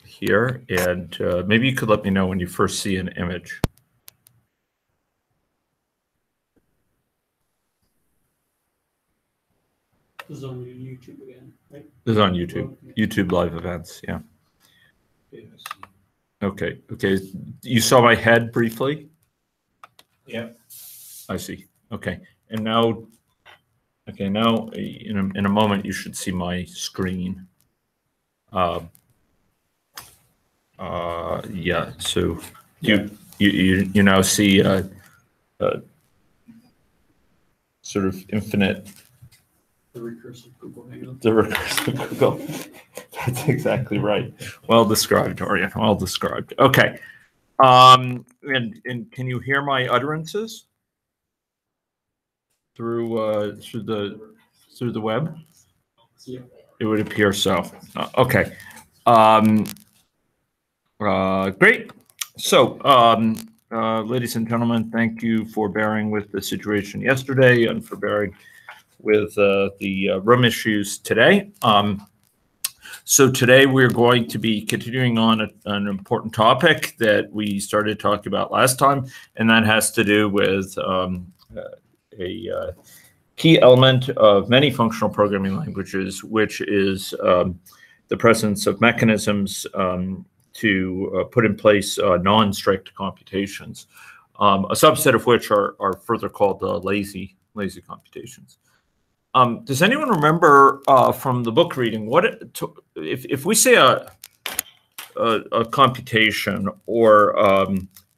here, and maybe you could let me know when you first see an image. This is on YouTube again, right? This is on YouTube. YouTube live events, yeah. Okay, okay. You saw my head briefly? Yeah. I see. Okay. And now, okay, now in a moment you should see my screen. Yeah, so you now see sort of infinite. The recursive Google Hangout. The recursive Google. That's exactly right. Well described, Orion. Well described. Okay. And can you hear my utterances through the web? Yeah. It would appear so. Okay. Great. So, ladies and gentlemen, thank you for bearing with the situation yesterday and for bearing with the room issues today. So today we're going to be continuing on an important topic that we started talking about last time, and that has to do with a key element of many functional programming languages, which is the presence of mechanisms to put in place non-strict computations, a subset of which are further called lazy computations. Does anyone remember from the book reading what if we say a computation or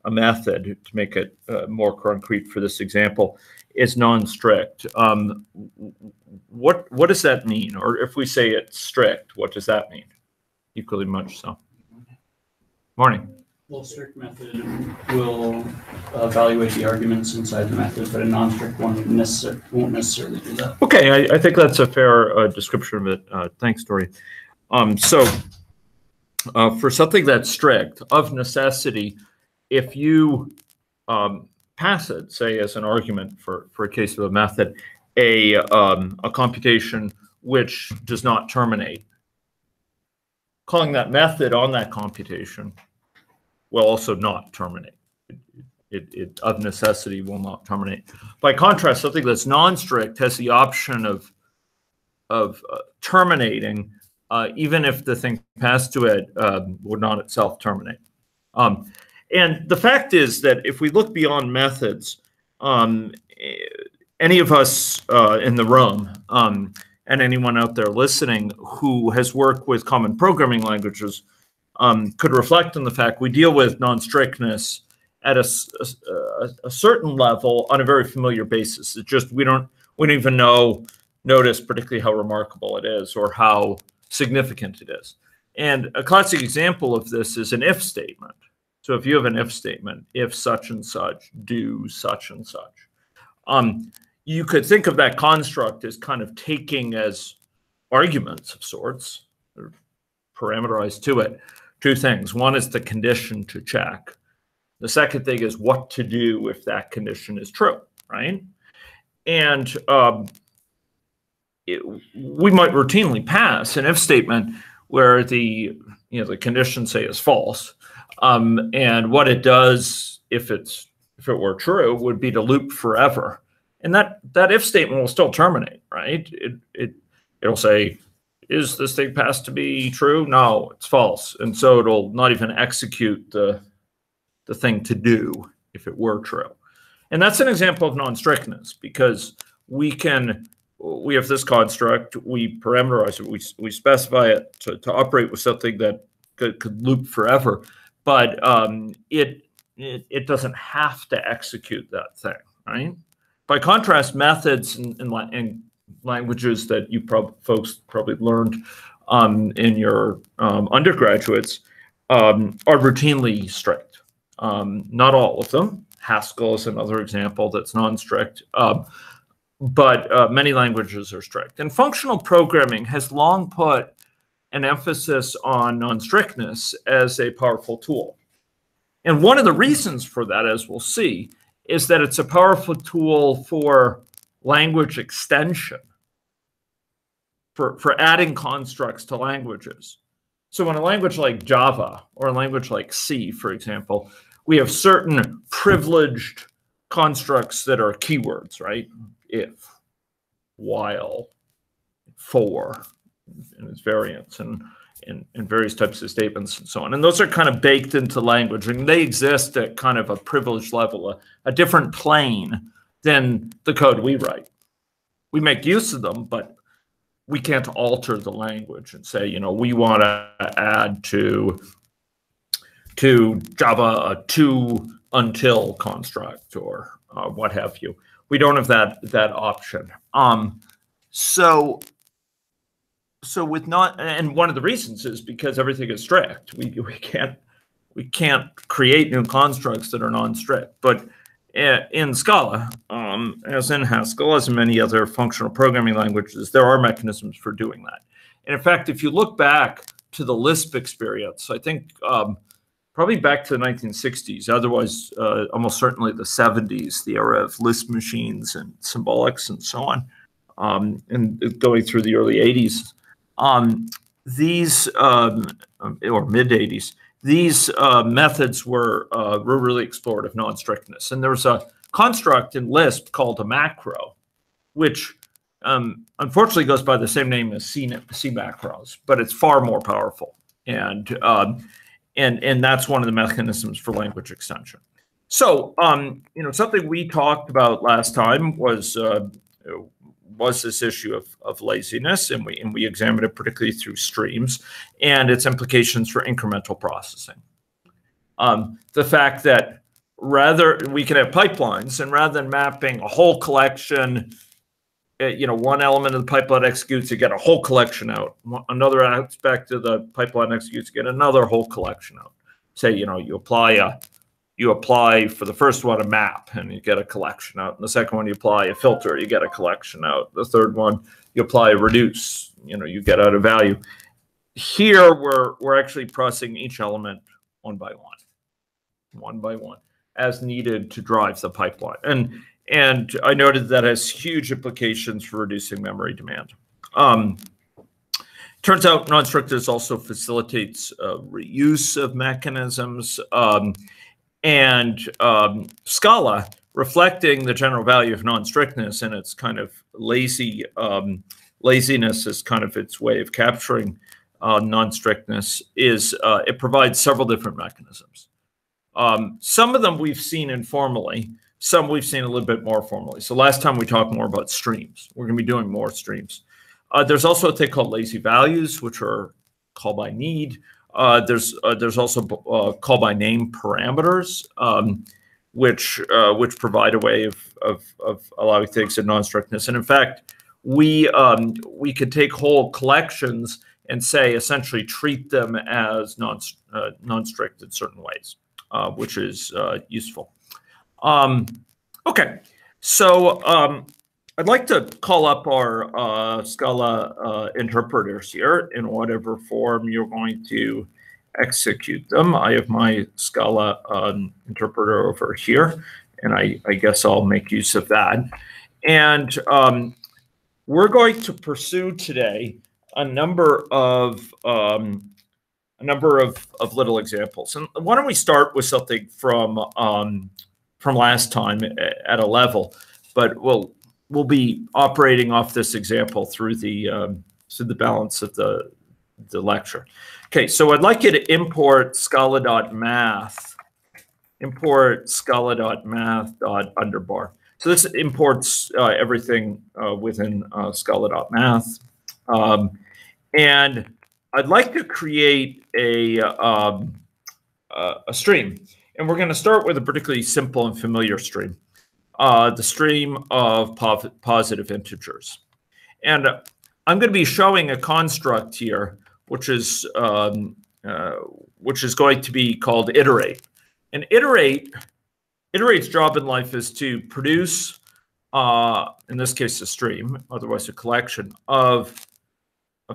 a method, to make it more concrete for this example, is non-strict? What does that mean? Or if we say it's strict, what does that mean? Equally much so. Morning. Well, a strict method will evaluate the arguments inside the method, but a non-strict one won't necessarily do that. Okay, I think that's a fair description of it. Thanks, Dory. So for something that's strict, of necessity, if you pass it, say as an argument for a case of a method, a computation which does not terminate, calling that method on that computation will also not terminate. It of necessity will not terminate. By contrast, something that's non-strict has the option of terminating, even if the thing passed to it would not itself terminate. And the fact is that if we look beyond methods, any of us in the room and anyone out there listening who has worked with common programming languages could reflect on the fact we deal with non-strictness at a certain level on a very familiar basis. It's just we don't even notice particularly how remarkable it is or how significant it is. And a classic example of this is an if statement. So if you have an if statement, if such and such, do such and such, you could think of that construct as kind of taking as arguments of sorts, or parameterized to it, two things. One is the condition to check. The second thing is what to do if that condition is true, right? And we might routinely pass an if statement where the condition, say, is false, and what it does if it were true would be to loop forever, and that if statement will still terminate, right? It'll say, is this thing passed to be true? No, it's false. And so it'll not even execute the thing to do if it were true. And that's an example of non-strictness, because we have this construct, we parameterize it, we specify it to operate with something that could loop forever, but it doesn't have to execute that thing, right? By contrast, methods in languages that you folks probably learned in your undergraduates are routinely strict. Not all of them. Haskell is another example that's non-strict, but many languages are strict. And functional programming has long put an emphasis on non-strictness as a powerful tool. And one of the reasons for that, as we'll see, is that it's a powerful tool for language extension, for adding constructs to languages. So in a language like Java or a language like C, for example, we have certain privileged constructs that are keywords, right? If, while, for, and its variants, and various types of statements and so on. And those are kind of baked into language, and they exist at kind of a privileged level, a different plane than the code we write. We make use of them, but we can't alter the language and say, we want to add to Java a to until construct or what have you. We don't have that option. So with and one of the reasons is because everything is strict. We can't create new constructs that are non-strict. But in Scala, as in Haskell, as in many other functional programming languages, there are mechanisms for doing that. And in fact, if you look back to the Lisp experience, I think probably back to the 1960s, otherwise almost certainly the 70s, the era of Lisp machines and symbolics and so on, and going through the early 80s, these, or mid-80s, these methods were really explored of non-strictness. And there was a construct in Lisp called a macro, which unfortunately goes by the same name as C macros, but it's far more powerful. And that's one of the mechanisms for language extension. So, something we talked about last time was this issue of laziness, and we examined it particularly through streams and its implications for incremental processing. The fact that we can have pipelines, and rather than mapping a whole collection, one element of the pipeline executes, you get a whole collection out. Another aspect of the pipeline executes, you get another whole collection out. Say, you apply for the first one a map and you get a collection out. And the second one, you apply a filter, you get a collection out. The third one, you apply a reduce, you get out a value. Here, we're actually processing each element one by one, as needed to drive the pipeline. And I noted that has huge implications for reducing memory demand. Turns out non-strictness also facilitates reuse of mechanisms. And Scala, reflecting the general value of non-strictness and its kind of laziness as kind of its way of capturing non-strictness, it provides several different mechanisms. Some of them we've seen informally, some we've seen a little bit more formally. So last time we talked more about streams. We're going to be doing more streams. There's also a thing called lazy values, which are call by need. There's also call by name parameters, which provide a way of allowing things in non-strictness. And in fact, we could take whole collections and say essentially treat them as non-strict in certain ways, which is useful. Okay, so I'd like to call up our Scala interpreters here in whatever form you're going to execute them. I have my Scala interpreter over here, and I guess I'll make use of that. And we're going to pursue today a number of little examples. And why don't we start with something from last time at a level, but we'll be operating off this example through the balance of the lecture. Okay, so I'd like you to import scala.math, import scala.math.underbar. So this imports everything within scala.math. And I'd like to create a stream. And we're going to start with a particularly simple and familiar stream. The stream of positive integers. And I'm going to be showing a construct here, which is going to be called iterate. And iterate's job in life is to produce, in this case, a stream, otherwise a collection of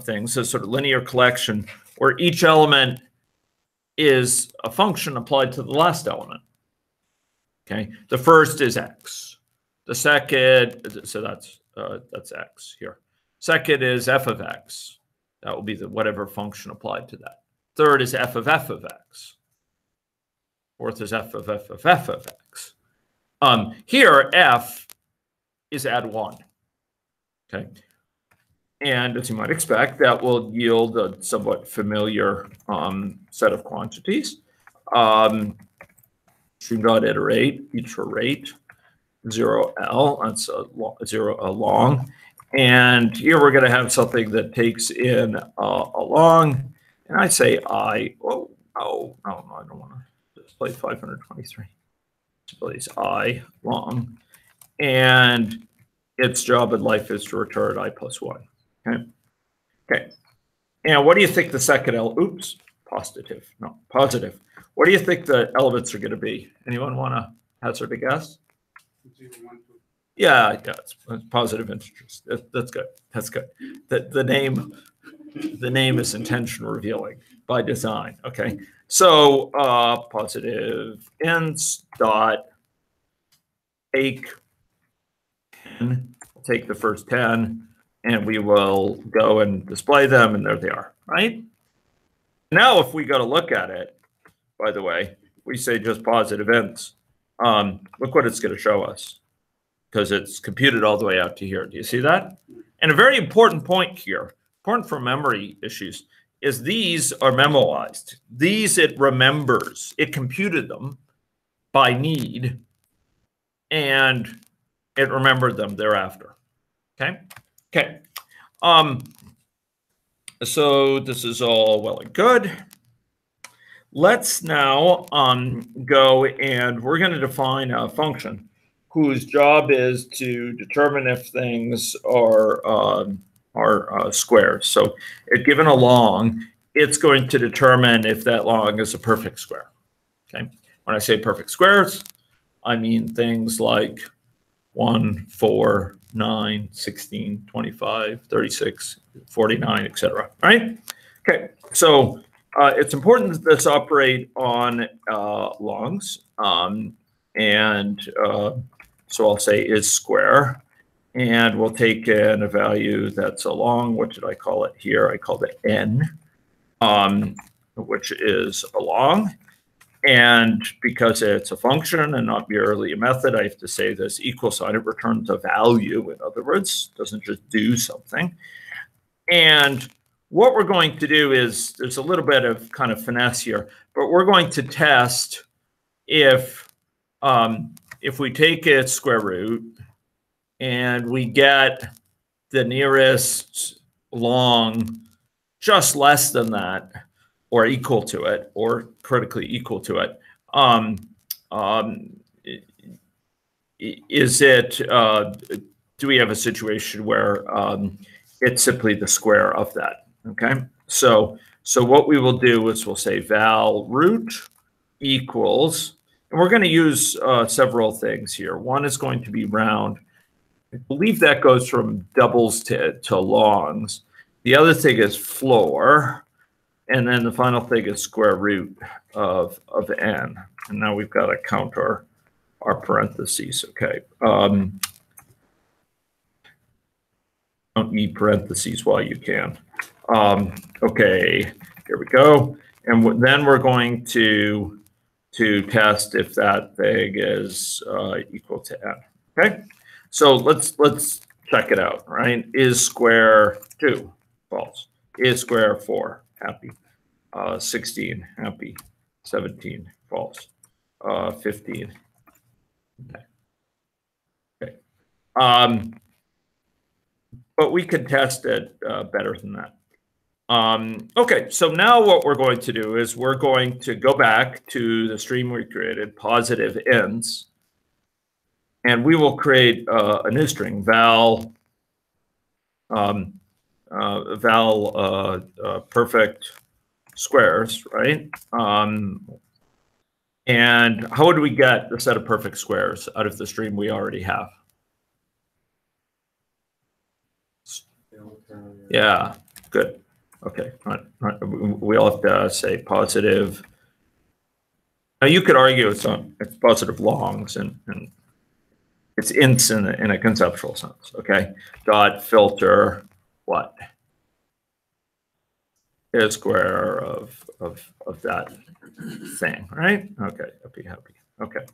things, a sort of linear collection where each element is a function applied to the last element. Okay, the first is x. The second, so that's x here. Second is f of x. That will be the whatever function applied to that. Third is f of x. Fourth is f of x. Here, f is add 1. Okay. And as you might expect, that will yield a somewhat familiar set of quantities. Stream.iterate, each for rate, 0L, that's a long. And here we're going to have something that takes in a long, and I say I. Oh, no, I don't want to display 523. Displays I long, and its job in life is to return I plus 1. Okay. And what do you think the second oops, positive. What do you think the elements are going to be? Anyone want to hazard a guess? Yeah, it's positive integers. That's good. That's good. The name is intention revealing by design. Okay. So positive ints dot take 10. We'll take the first 10 and we will go and display them, and there they are, right? Now if we go to look at it, by the way, we say just positive ints. Look what it's going to show us, because it's computed all the way out to here. Do you see that? And a very important point here, important for memory issues, is these are memoized. These it remembers. It computed them by need, and it remembered them thereafter. Okay? Okay. So this is all well and good. Let's now go and we're going to define a function whose job is to determine if things are squares. So if given a long, it's going to determine if that long is a perfect square. Okay. When I say perfect squares, I mean things like 1, 4, 9, 16, 25, 36, 49, etc. Right? Okay. So it's important that this operate on longs. So I'll say is square, and we'll take in a value that's a long. What did I call it here? I called it n, which is a long. And because it's a function and not merely a method, I have to say this equal sign. It returns a value, in other words, doesn't just do something. And what we're going to do is, there's a little bit of kind of finesse here, but we're going to test if we take its square root and we get the nearest long just less than that, or equal to it, or critically equal to it, do we have a situation where it's simply the square of that? Okay, so what we will do is we'll say val root equals, and we're going to use several things here. One is going to be round. I believe that goes from doubles to longs. The other thing is floor. And then the final thing is square root of n. And now we've got to count our parentheses. Okay. Don't need parentheses while you can. Okay, here we go. And then we're going to test if that thing is equal to n. Okay. So let's check it out. Right? Is square 2 false? Is square 4 happy? 16 happy? 17 false? 15. Okay. But we could test it better than that. Okay, so now what we're going to do is we're going to go back to the stream we created, positive ints, and we will create a new string, val perfect squares, right? And how would we get the set of perfect squares out of the stream we already have? Yeah, good. Okay, all right. We all have to say positive. Now you could argue it's positive longs and it's ints in a conceptual sense. Okay, dot filter what? a square of that thing, right? Okay, happy. Okay.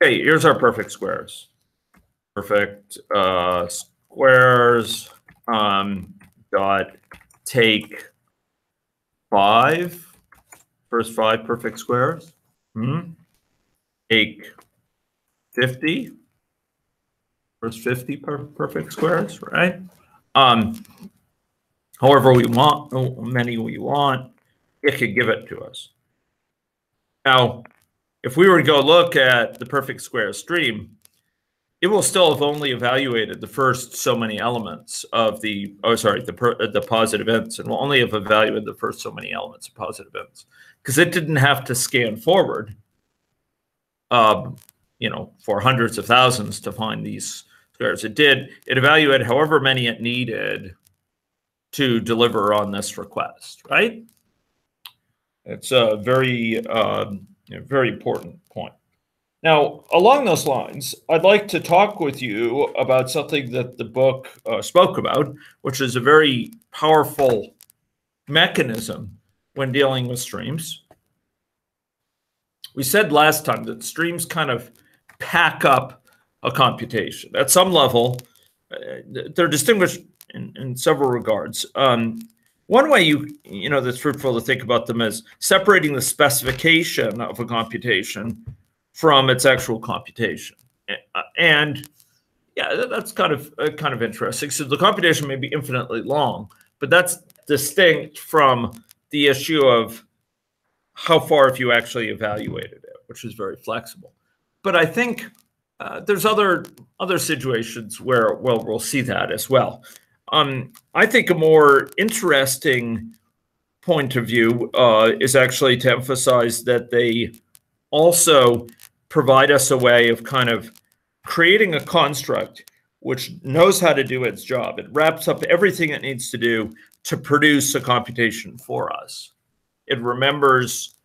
Okay, here's our perfect squares. Perfect squares dot take first 5 perfect squares. Take 50, first 50 perfect squares, right? However we want, many we want, it could give it to us. Now, if we were to go look at the perfect square stream, it will still have only evaluated the first so many elements of the positive ends, and will only have evaluated the first so many elements of positive ends, because it didn't have to scan forward, for hundreds of thousands to find these squares. It evaluated however many it needed to deliver on this request, right? It's a very, very important point. Now, along those lines, I'd like to talk with you about something that the book spoke about, which is a very powerful mechanism when dealing with streams. We said last time that streams kind of pack up a computation. At some level, they're distinguished in several regards. One way that's fruitful to think about them is separating the specification of a computation from its actual computation. And yeah, that's kind of interesting. So the computation may be infinitely long, but that's distinct from the issue of how far have you actually evaluated it, which is very flexible. But I think there's other situations where, well, we'll see that as well. I think a more interesting point of view is actually to emphasize that they also provide us a way of kind of creating a construct which knows how to do its job. It wraps up everything it needs to do to produce a computation for us. It remembers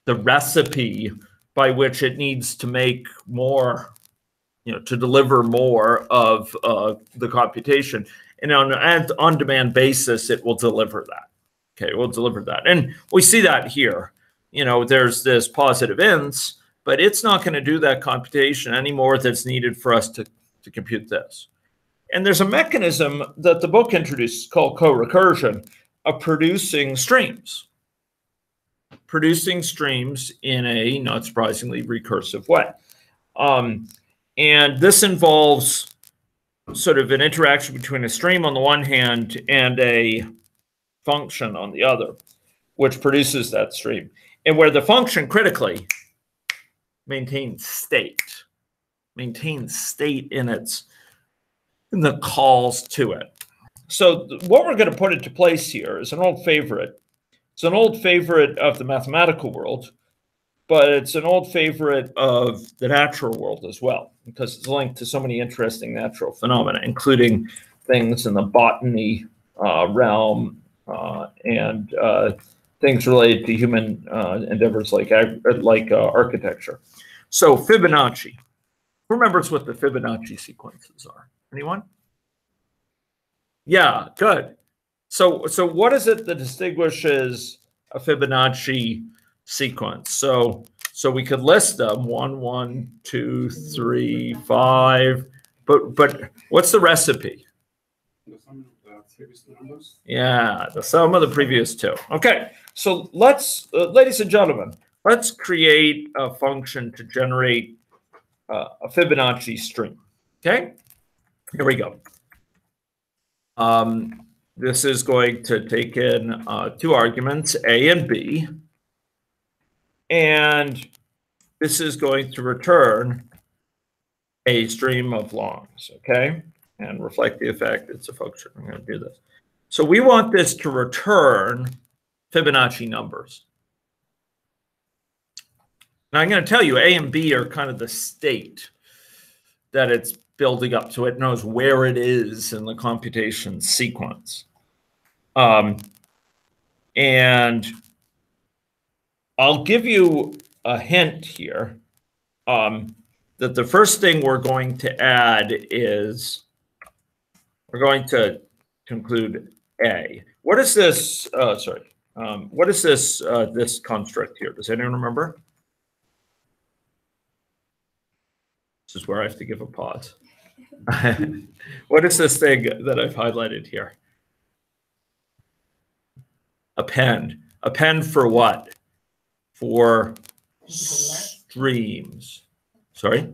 the recipe by which it needs to make more, to deliver more of the computation. And on an on-demand basis, it will deliver that. Okay, it will deliver that. And we see that here. There's this positive ends, but it's not going to do that computation anymore that's needed for us to compute this. And there's a mechanism that the book introduced called co-recursion of producing streams in a, not surprisingly, recursive way. And this involves sort of an interaction between a stream on the one hand and a function on the other, which produces that stream, and where the function critically maintains state in the calls to it. So what we're going to put into place here is an old favorite. It's an old favorite of the mathematical world, but it's an old favorite of the natural world as well, because it's linked to so many interesting natural phenomena, including things in the botany realm and things related to human endeavors like architecture. So Fibonacci. Who remembers what the Fibonacci sequences are? Anyone? Yeah, good. So what is it that distinguishes a Fibonacci sequence? So we could list them 1, 1, 2, 3, 5. But what's the recipe? The sum of the previous numbers. Yeah, the sum of the previous two. Okay, so let's, ladies and gentlemen, let's create a function to generate a Fibonacci stream. Okay, here we go. This is going to take in 2 arguments, A and B. And this is going to return a stream of longs, okay? And reflect the effect. It's a function. I'm going to do this. So we want this to return Fibonacci numbers. Now I'm going to tell you A and B are kind of the state that it's building up, so it knows where it is in the computation sequence. And I'll give you a hint here that the first thing we're going to add is we're going to include A. What is this? Sorry. What is this this construct here? Does anyone remember? This is where I have to give a pause. What is this thing that I've highlighted here? Append. Append for what? For streams. Sorry?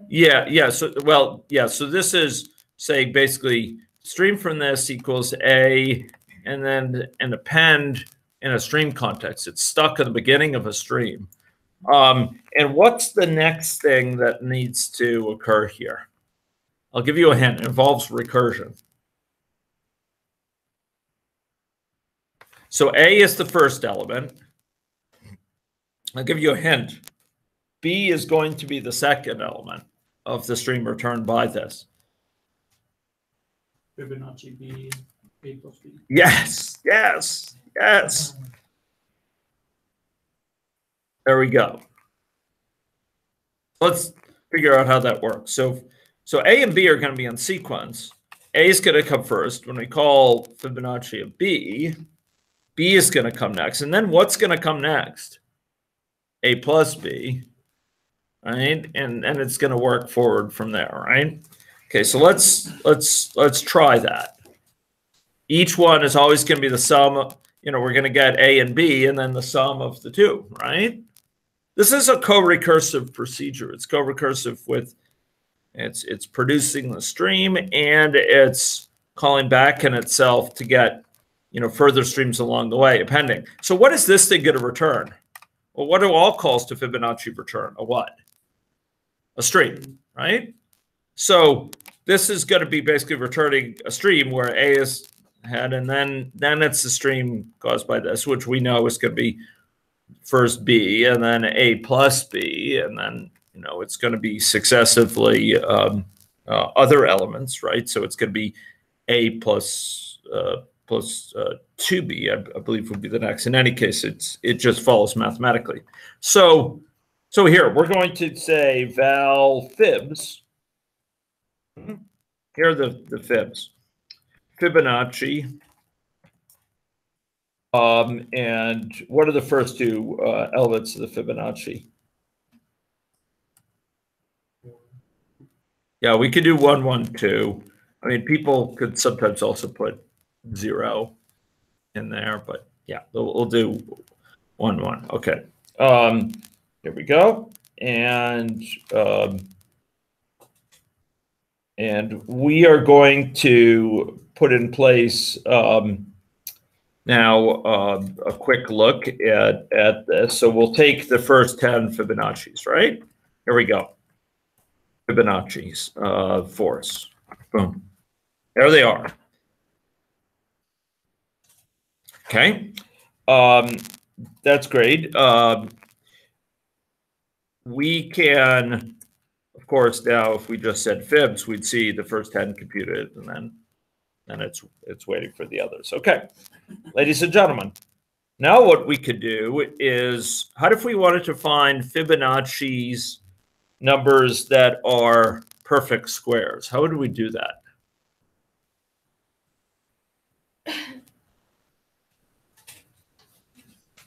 Yeah. So, well, yeah. So this is saying basically stream from this equals A, and then an append in a stream context. It's stuck at the beginning of a stream. And what's the next thing that needs to occur here? I'll give you a hint. It involves recursion. So A is the first element. I'll give you a hint. B is going to be the second element of the stream returned by this. Fibonacci B, A plus B. Yes. There we go. Let's figure out how that works. So A and B are going to be in sequence. A is going to come first. When we call Fibonacci a B, B is going to come next. And then what's going to come next? A plus B, right? And it's going to work forward from there, right? Okay, so let's try that. Each one is always going to be the sum. We're going to get A and B, and then the sum of the two, right? This is a co-recursive procedure. It's co-recursive with it's producing the stream, and it's calling back in itself to get further streams along the way, appending. So what is this thing going to return? Well, what do all calls to Fibonacci return? A what? A stream, right? So this is going to be basically returning a stream where A is had, and then it's the stream caused by this, which we know is going to be first B, and then A plus B, and then it's going to be successively other elements, right? So it's going to be A plus 2B, I believe, would be the next. In any case, it just follows mathematically. So here we're going to say val fibs. Here are the fibs. Fibonacci. And what are the first two elements of the Fibonacci? Yeah, we could do 1, 1, 2. I mean, people could sometimes also put 0 in there, but yeah, we'll do 1, 1. Okay. Here we go. And we are going to put in place now a quick look at this. So we'll take the first 10 Fibonacci's, right? Here we go. Fibonacci's force. Boom. There they are. Okay. That's great. We can, of course, now if we just said fibs, we'd see the first 10 computed, and then it's waiting for the others. Okay, ladies and gentlemen, now what we could do is, how if we wanted to find Fibonacci's numbers that are perfect squares? How would we do that?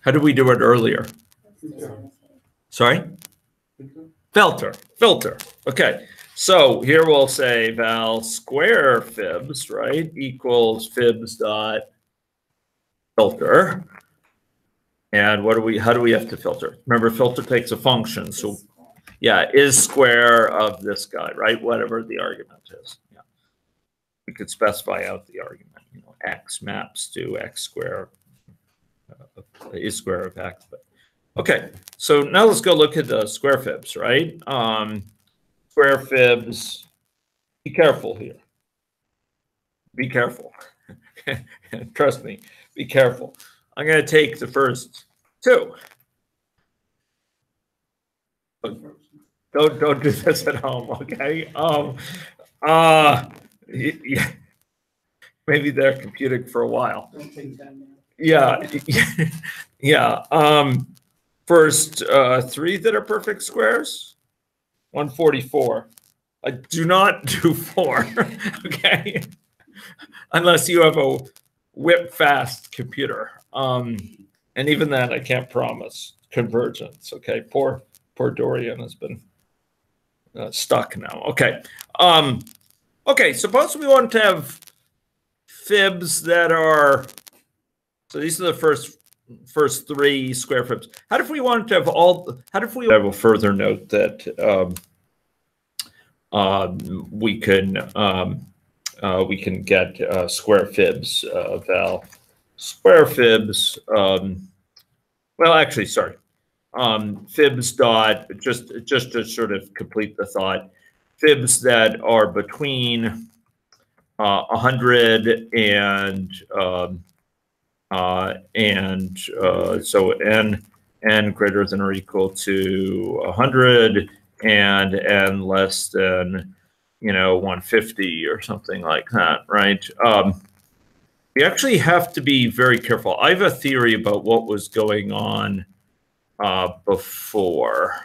How did we do it earlier? Sorry? Filter. Okay. So here we'll say val square fibs, right, equals fibs dot filter. And how do we have to filter? Remember, filter takes a function. So yeah, is square of this guy, right? Whatever the argument is. Yeah. We could specify out the argument. X maps to x square is square of x. But okay, so now let's go look at the square fibs, right? Square fibs, be careful here. Be careful. Trust me, be careful. I'm going to take the first two. Don't do this at home, okay? Yeah. Maybe they're computing for a while. Yeah. First three that are perfect squares. 144. I do not do 4. Okay. unless you have a whip-fast computer. And even then, I can't promise convergence. Okay, poor Dorian has been stuck now. Okay, okay. Suppose we want to have fibs that are. So these are the first three square fibs. How if we wanted to have all? How if we have a further note that we can get square fibs, Val. Square fibs. Well, actually, sorry. Fibs dot just to sort of complete the thought. Fibs that are between 100 and so n greater than or equal to 100 and n less than 150 or something like that, right? We actually have to be very careful. I have a theory about what was going on before.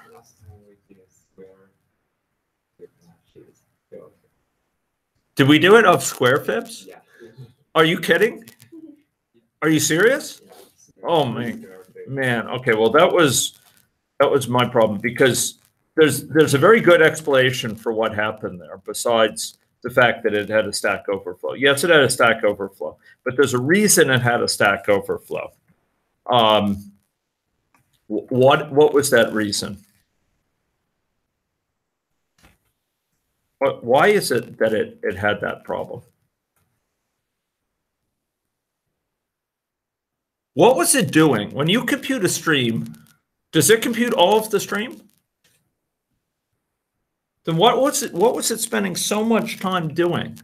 Did we do it of square fibs? Yeah. Are you kidding? Are you serious? Oh man. Okay, well that was my problem, because there's a very good explanation for what happened there besides the fact that it had a stack overflow. Yes, it had a stack overflow, but there's a reason it had a stack overflow. What was that reason? Why is it that it had that problem? What was it doing? When you compute a stream, does it compute all of the stream? Then what was it spending so much time doing?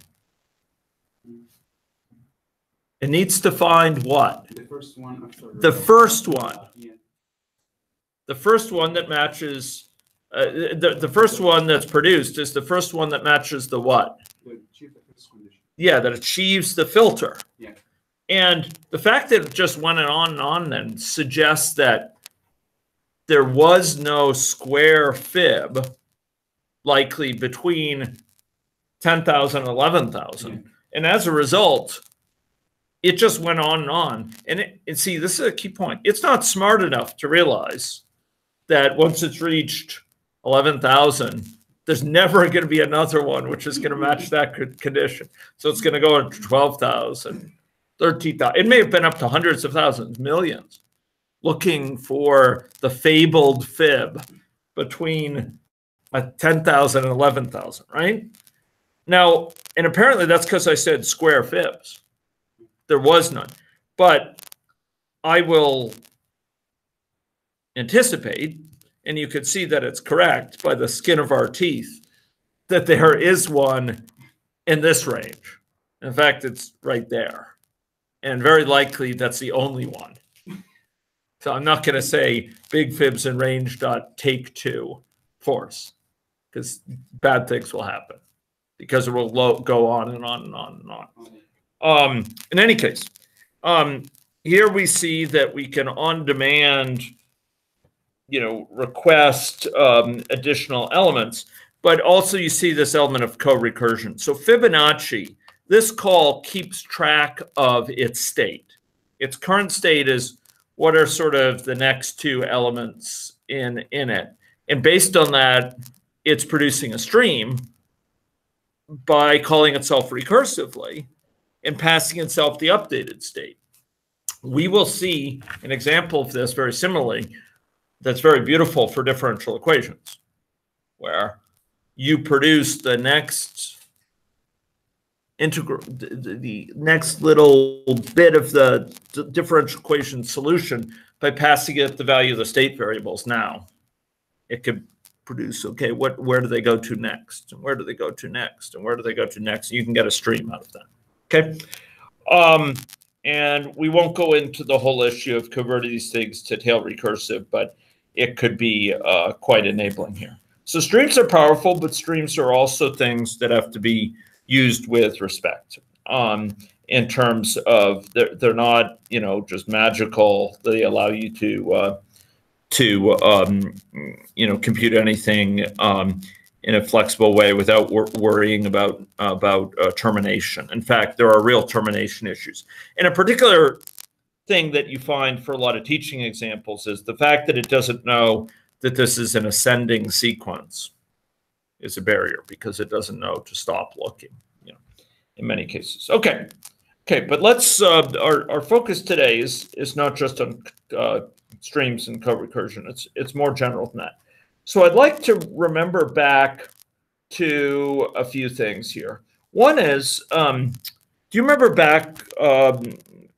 It needs to find what? The first one. The first one. Yeah. The first one that matches. The first one that's produced is the first one that matches the what? Yeah, that achieves the filter. Yeah. And the fact that it just went on and on then suggests that there was no square fib likely between 10,000 and 11,000. Yeah. And as a result, it just went on and on. And see, this is a key point. It's not smart enough to realize that once it's reached 11,000, there's never going to be another one which is going to match that condition. So it's going to go to 12,000, 13,000. It may have been up to hundreds of thousands, millions, looking for the fabled fib between 10,000 and 11,000, right? Now, and apparently that's because I said square fibs. There was none. But I will anticipate, and you could see that it's correct by the skin of our teeth, that there is one in this range. In fact, it's right there. And very likely that's the only one. So I'm not going to say big fibs in range dot take two force, because bad things will happen, because it will go on and on and on and on. In any case, here we see that we can on demand request additional elements, but also you see this element of co-recursion. So Fibonacci, this call keeps track of its state. Its current state is what are sort of the next two elements in it. And based on that, it's producing a stream by calling itself recursively and passing itself the updated state. We will see an example of this very similarly that's very beautiful for differential equations, where you produce the next integral, the next little bit of the differential equation solution by passing it the value of the state variables. Now, it could produce, okay, where do they go to next? And where do they go to next? And where do they go to next? You can get a stream out of that, okay? And we won't go into the whole issue of converting these things to tail recursive, but it could be quite enabling here. So streams are powerful, but streams are also things that have to be used with respect in terms of they're not, just magical. They allow you to compute anything in a flexible way without worrying about termination. In fact, there are real termination issues. And a particular thing that you find for a lot of teaching examples is the fact that it doesn't know that this is an ascending sequence is a barrier, because it doesn't know to stop looking, in many cases. Okay, but let's, our focus today is not just on streams and co-recursion. It's more general than that. So I'd like to remember back to a few things here. One is, do you remember back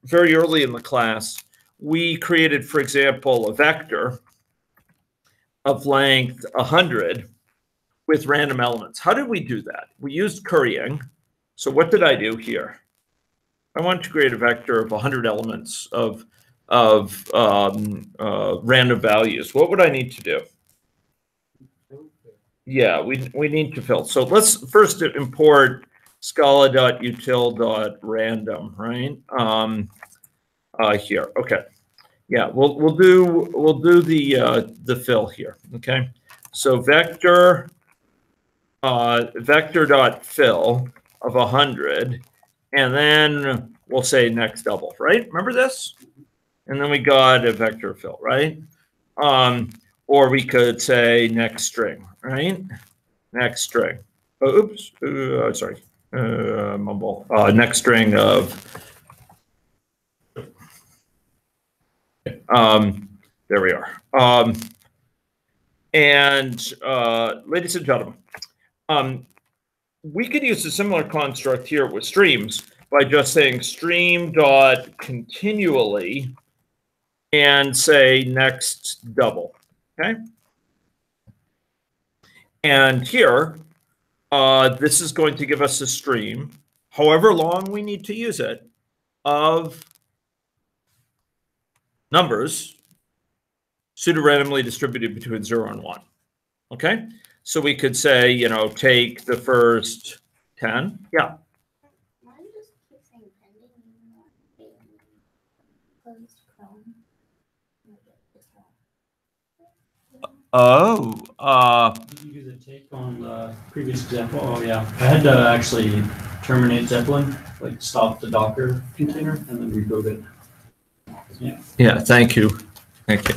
very early in the class, we created, for example, a vector of length 100 with random elements. How did we do that? We used currying. So what did I do here? I wanted to create a vector of 100 elements of random values. What would I need to do? Yeah, we need to fill. So let's first import scala.util.random, right? Here. Okay. Yeah, we'll do the fill here. Okay. So vector vector.fill of 100, and then we'll say next double, right? Remember this? And then we got a vector fill, right? Or we could say next string, right? Next string. Oh, oops. Sorry. Mumble. Next string of. There we are. Ladies and gentlemen, we could use a similar construct here with streams by just saying stream dot continually and say next double. Okay. And here, this is going to give us a stream, however long we need to use it, of numbers pseudo-randomly distributed between 0 and 1. Okay? So we could say, take the first 10. Yeah. Why do you just keep saying pending even though closed Chrome? Did you do the take on the previous example? Oh yeah, I had to actually terminate Zeppelin, like stop the Docker container and then reboot it. Yeah. Yeah. Thank you. Thank you.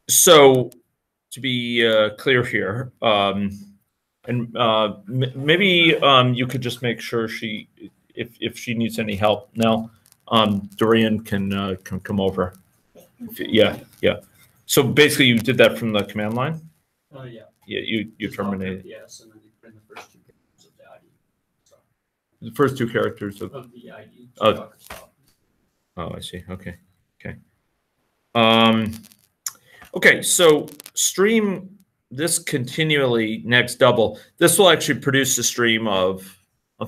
So to be clear here, and maybe you could just make sure if she needs any help now, Dorian can come over. Yeah. So basically, you did that from the command line. Yeah. Yeah, you terminated. Yes, and then you print the first 2 characters of the ID. So, The first 2 characters of the ID. Oh, I see. Okay. Okay, so stream this continually next double. This will actually produce a stream of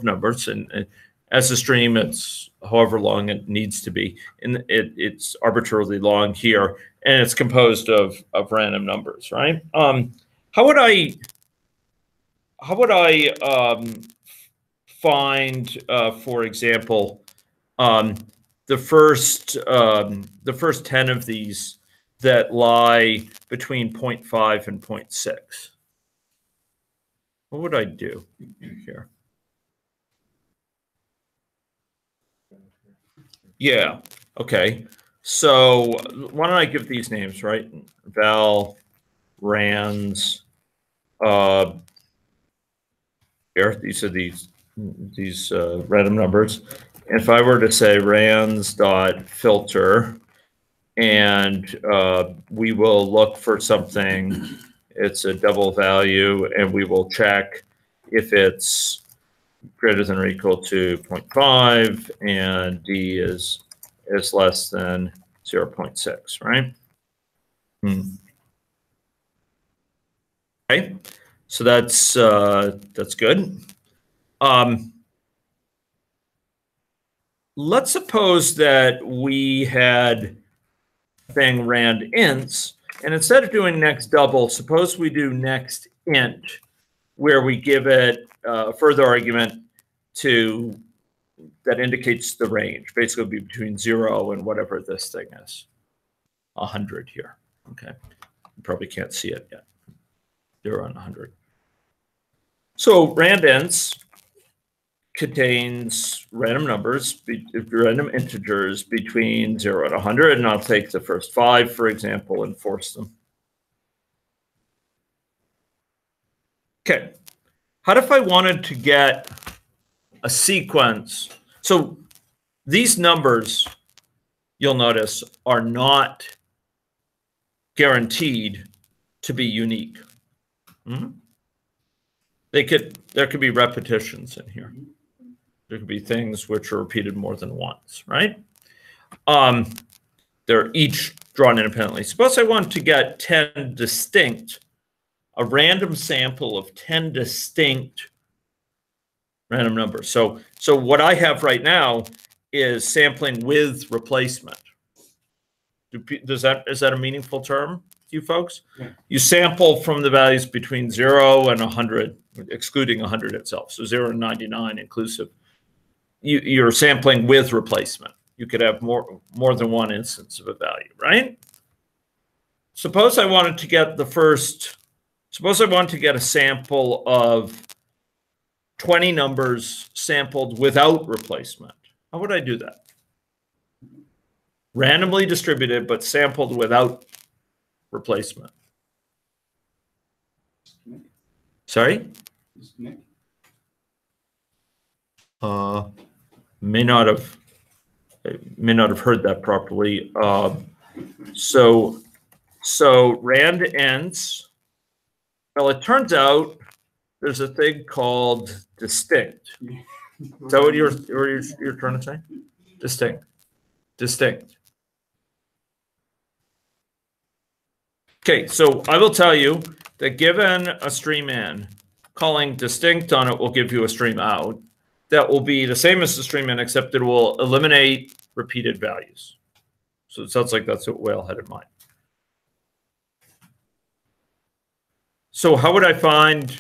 numbers, and as a stream, it's however long it needs to be, and it's arbitrarily long here, and it's composed of random numbers, right? How would I find, for example, the first 10 of these that lie between 0.5 and 0.6? What would I do here? Yeah. Okay. So why don't I give these names, right? Val, Rands. Here, these are these random numbers. If I were to say rands.filter, and we will look for something, it's a double value, and we will check if it's greater than or equal to 0.5 and D is less than 0.6, right? Okay, so that's good. Let's suppose that we had thing rand ints, and instead of doing next double, suppose we do next int, where we give it a further argument that indicates the range, basically be between 0 and whatever this thing is, 100 here. Okay, You probably can't see it yet. 0 and 100. So randints contains random numbers, random integers between 0 and 100, and I'll take the first 5, for example, and force them. Okay, how if I wanted to get a sequence? So these numbers, you'll notice, are not guaranteed to be unique. There could be repetitions in here. There could be things which are repeated more than once, right? They're each drawn independently. Suppose I want to get 10 distinct, a random sample of 10 distinct random numbers. So what I have right now is sampling with replacement. Is that a meaningful term to you folks? Yeah. You sample from the values between 0 and 100, excluding 100 itself. So 0 and 99 inclusive. You're sampling with replacement. You could have more than one instance of a value, right? Suppose I wanted to get suppose I want to get a sample of 20 numbers sampled without replacement. How would I do that? Randomly distributed, but sampled without replacement. Sorry? May not have heard that properly. So rand ends. Well, it turns out there's a thing called distinct. Is that what you're trying to say? Distinct. Okay, so I will tell you that given a stream in, calling distinct on it will give you a stream out. That will be the same as the stream in, except it will eliminate repeated values. So it sounds like that's what Whale had in mind. So how would I find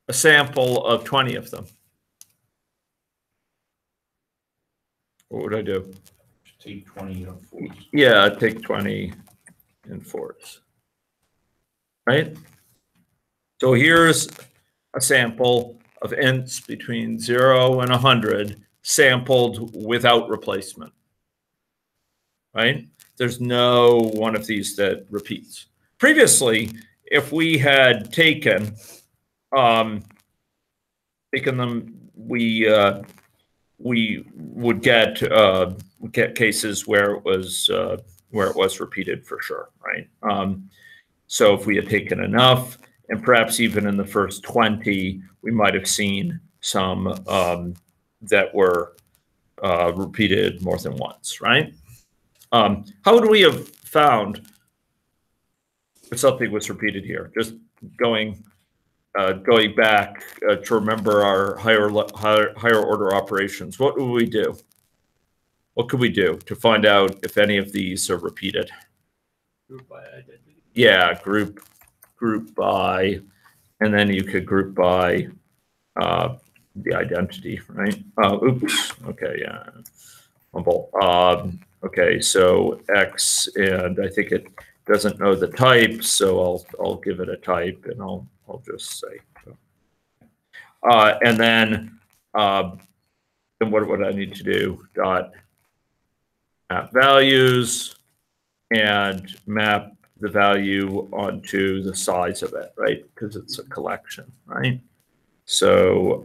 a sample of 20 of them? What would I do? Take 20 and force. Yeah, take 20 and force. Right? So here's a sample of ints between 0 and 100 sampled without replacement. Right? There's no one of these that repeats. Previously, if we had taken them, we would get cases where it was repeated for sure, right? So if we had taken enough, and perhaps even in the first 20, we might have seen some that were repeated more than once, right? How would we have found if something was repeated here? Just going back to remember our higher order operations, what would we do? What could we do to find out if any of these are repeated? Group by identity. Yeah, group by, and then you could group by the identity, right? Oops. Okay, yeah. Okay, so X, and I think it doesn't know the type, so I'll give it a type, and I'll just say. And then what would I need to do? Dot map values and map the value onto the size of it, right? Because it's a collection, right? So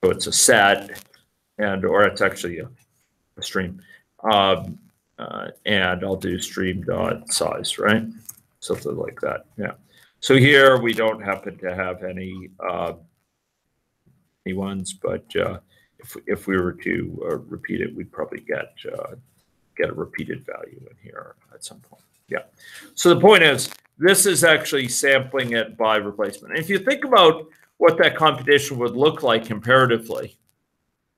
so it's a set, or it's actually a stream. And I'll do stream dot size, right? Something like that. Yeah. So here we don't happen to have any ones, but if we were to repeat it, we'd probably get a repeated value in here at some point. Yeah. So the point is, this is actually sampling it by replacement. And if you think about what that computation would look like comparatively,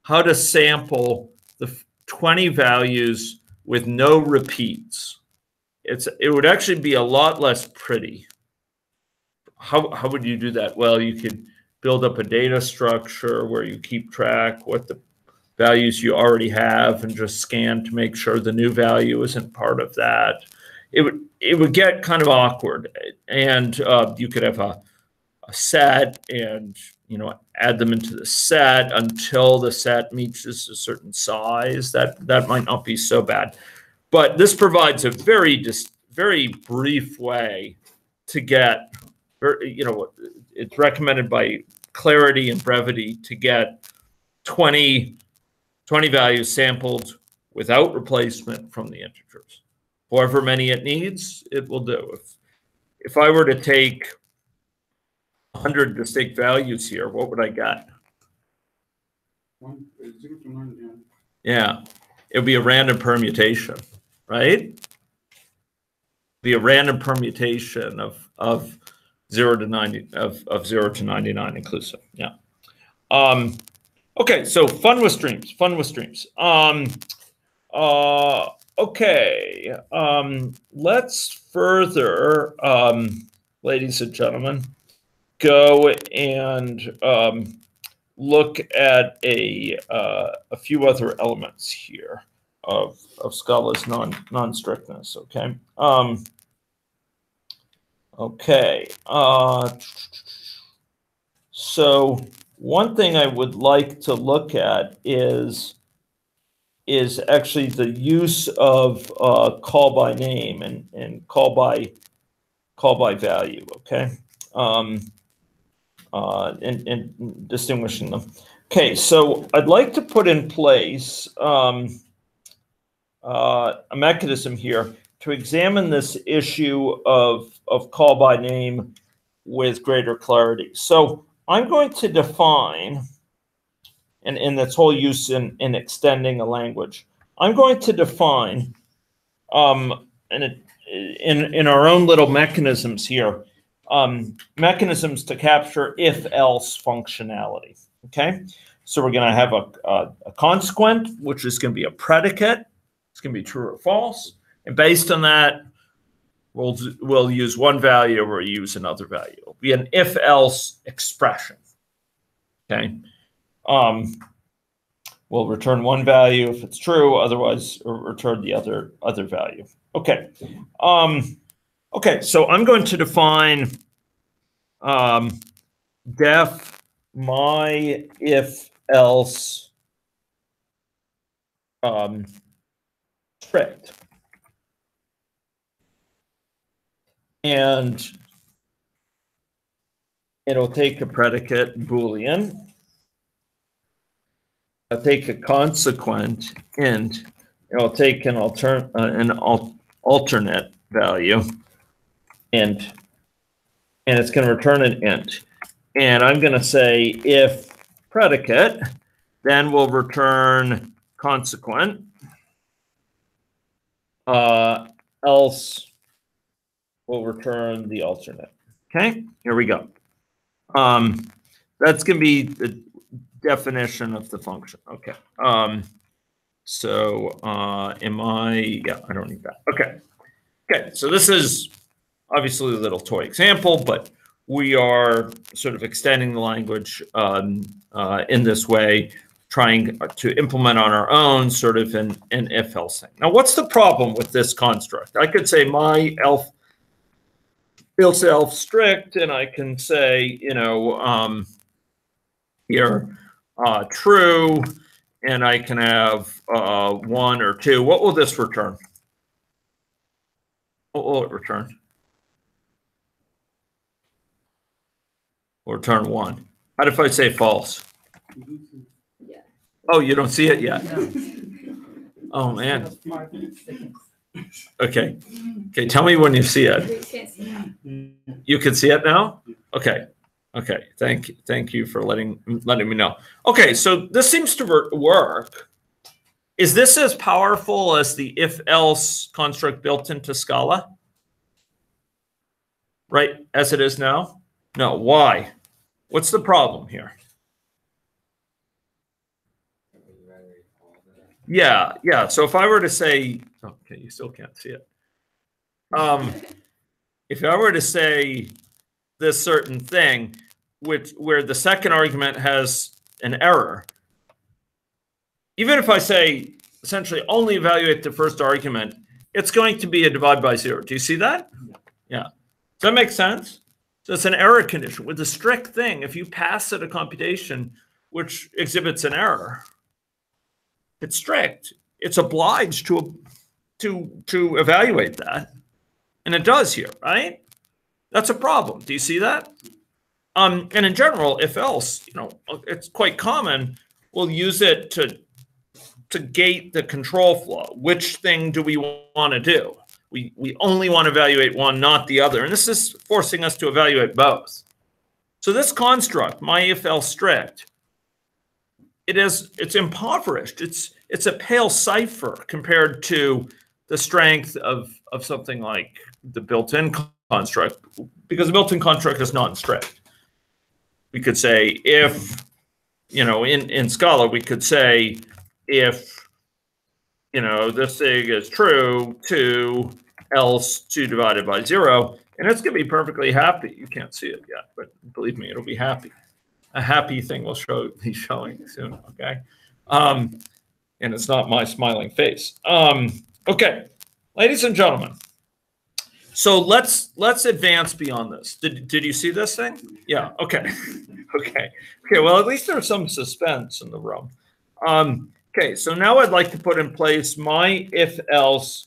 how to sample the 20 values with no repeats, it would actually be a lot less pretty. How would you do that? Well, you could build up a data structure where you keep track what the values you already have and just scan to make sure the new value isn't part of that. it would get kind of awkward, and you could have a set, and add them into the set until the set meets a certain size. That might not be so bad, but this provides a very brief way to get, it's recommended by clarity and brevity to get 20 values sampled without replacement from the integers. However many it needs, it will do. If I were to take 100 distinct values here, what would I get? 1, 0 to 9, Yeah, it would be a random permutation, right? Be a random permutation of 0 to 90 of 0 to 99 inclusive. Yeah. Okay, so fun with streams. Okay, let's further, ladies and gentlemen, go and look at a few other elements here of Scala's non-strictness. Okay. Okay. So one thing I would like to look at is actually the use of call by name and call by value. Okay. And distinguishing them. Okay, so I'd like to put in place a mechanism here to examine this issue of call by name with greater clarity. So I'm going to define, and in this whole use in extending a language, I'm going to define in our own little mechanisms here, mechanisms to capture if-else functionality. Okay, so we're going to have a consequent, which is going to be a predicate. It's going to be true or false, and based on that, we'll use one value or use another value. It'll be an if-else expression. Okay, we'll return one value if it's true, otherwise return the other value. Okay. Okay, so I'm going to define def my if else strict, and it'll take a predicate Boolean. I'll take a consequent int. It'll take an alternate value, and it's going to return an int. And I'm going to say if predicate, then we'll return consequent, else we'll return the alternate. Okay, here we go. That's going to be the definition of the function. Okay. So yeah, I don't need that. Okay. Okay, so this is obviously a little toy example, but we are sort of extending the language in this way, trying to implement on our own sort of an if-else thing. Now, what's the problem with this construct? I could say my if-else strict, and I can say, here, true, and I can have 1 or 2. What will this return? What will it return? Will return 1. How if I say false? Yeah. Oh, you don't see it yet? Oh, man. Okay. Okay, tell me when you see it. You can see it now? Okay. Okay, thank you for letting me know. Okay, so this seems to work. Is this as powerful as the if-else construct built into Scala? Right, as it is now? No, why? What's the problem here? Yeah, so if I were to say, okay, you still can't see it. If I were to say this certain thing, where the second argument has an error, even if I say essentially only evaluate the first argument, it's going to be a divide by 0. Do you see that? Yeah. Does that make sense? So it's an error condition. With a strict thing, if you pass it a computation which exhibits an error, it's strict. It's obliged to evaluate that. And it does here, right? That's a problem. Do you see that? And in general, if else, it's quite common. We'll use it to gate the control flow. Which thing do we want to do? We only want to evaluate one, not the other. And this is forcing us to evaluate both. So this construct, my if else strict, it's impoverished. It's a pale cipher compared to the strength of something like the built-in construct, because the built-in construct is non-strict. We could say if, in Scala, we could say if, this thing is true, 2, else 2 divided by 0, and it's going to be perfectly happy. You can't see it yet, but believe me, it'll be happy. A happy thing will be showing soon, okay? And it's not my smiling face. Okay, ladies and gentlemen, so let's advance beyond this. Did you see this thing? Yeah, okay. Okay, well, at least there's some suspense in the room. Okay, so now I'd like to put in place my if-else,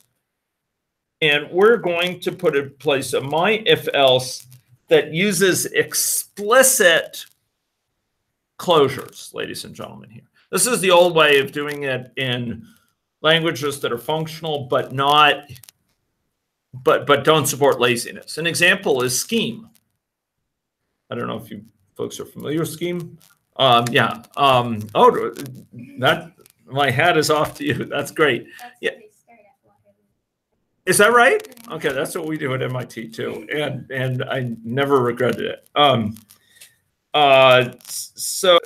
and we're going to put in place a my if-else that uses explicit closures, ladies and gentlemen, here. This is the old way of doing it in languages that are functional but don't support laziness. An example is scheme. I don't know if you folks are familiar with scheme. Yeah. Oh, that my hat is off to you. That's great. Yeah. Is that right? Okay, that's what we do at MIT too, and I never regretted it. So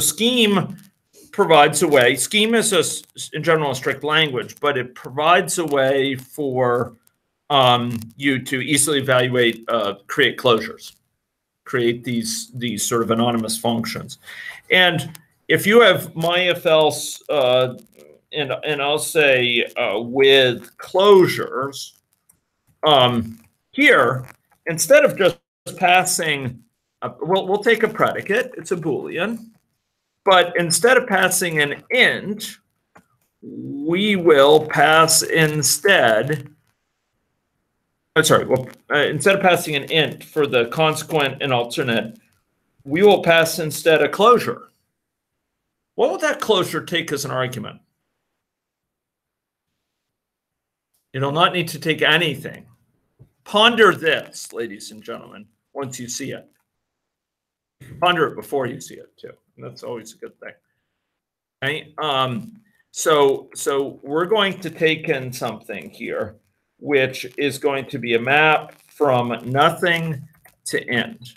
scheme provides a way. Scheme is in general a strict language, but it provides a way for you to easily evaluate, create closures, create these sort of anonymous functions. And if you have my if else, and I'll say with closures, here, instead of just passing, we'll take a predicate, it's a Boolean, but instead of passing an int, we will pass instead, instead of passing an int for the consequent and alternate, we will pass instead a closure. What will that closure take as an argument? It'll not need to take anything. Ponder this, ladies and gentlemen, once you see it. Ponder it before you see it, too. And that's always a good thing. Okay? So we're going to take in something here, which is going to be a map from nothing to end.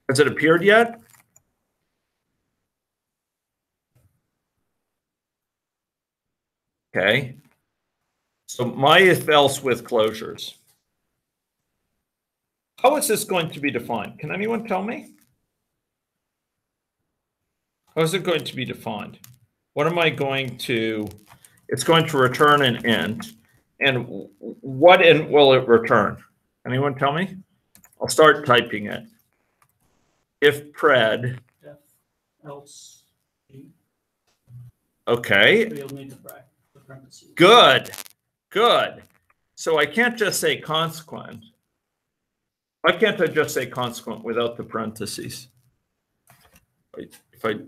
Has it appeared yet? Okay. So my if else with closures. How is this going to be defined? Can anyone tell me? How is it going to be defined? What am I going to, it's going to return an int. And what int will it return? Anyone tell me? I'll start typing it. If pred. If else. Okay. You'll need the parentheses. Good. Good. So I can't just say consequent. Why can't I just say consequent without the parentheses? If I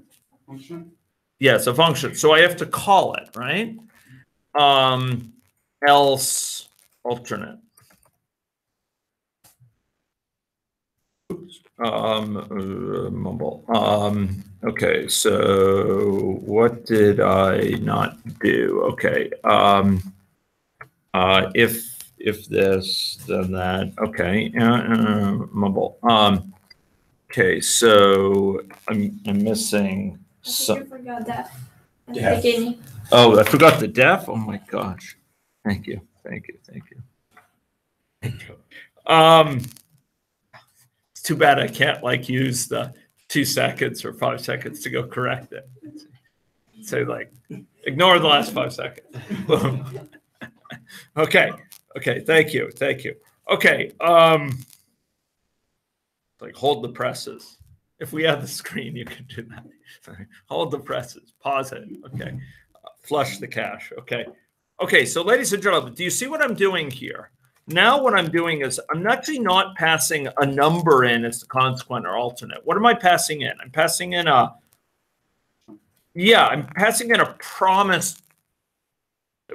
Function? yes, a function. So I have to call it, right? Else alternate. Oops. Mumble. Okay, so what did I not do? Okay. If this, then that. Okay. Mumble. Okay, so I'm missing some. I forgot that. At the Def. beginning. Oh, I forgot the def. Oh my gosh. Thank you. Thank you. Thank you. Thank you. It's too bad I can't like use the 2 seconds or 5 seconds to go correct it. Say like, ignore the last 5 seconds. Boom. Okay. Okay. Thank you. Thank you. Okay. Like hold the presses. If we have the screen, you can do that. Sorry. Hold the presses. Pause it. Okay. Flush the cache. Okay. Okay. So, ladies and gentlemen, do you see what I'm doing here? Now, what I'm doing is I'm actually not passing a number in as the consequent or alternate. What am I passing in? I'm passing in a promise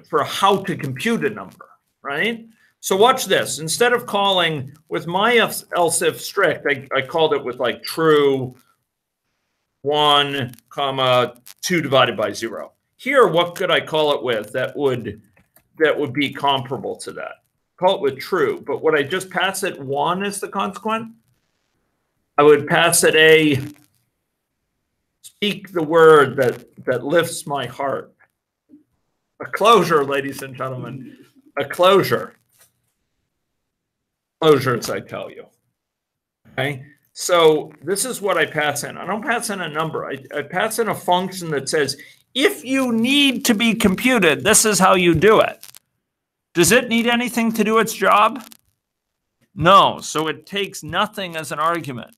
for how to compute a number, right? So watch this. Instead of calling with my else if strict, I called it with like true 1, 2 divided by 0. Here, what could I call it with that would be comparable to that? Call it with true. But would I just pass it 1 as the consequent? I would pass it a speak the word that lifts my heart. A closure, ladies and gentlemen. A closure. Closures, I tell you. Okay, so this is what I pass in. I don't pass in a number. I pass in a function that says, if you need to be computed, this is how you do it. Does it need anything to do its job? No, so it takes nothing as an argument.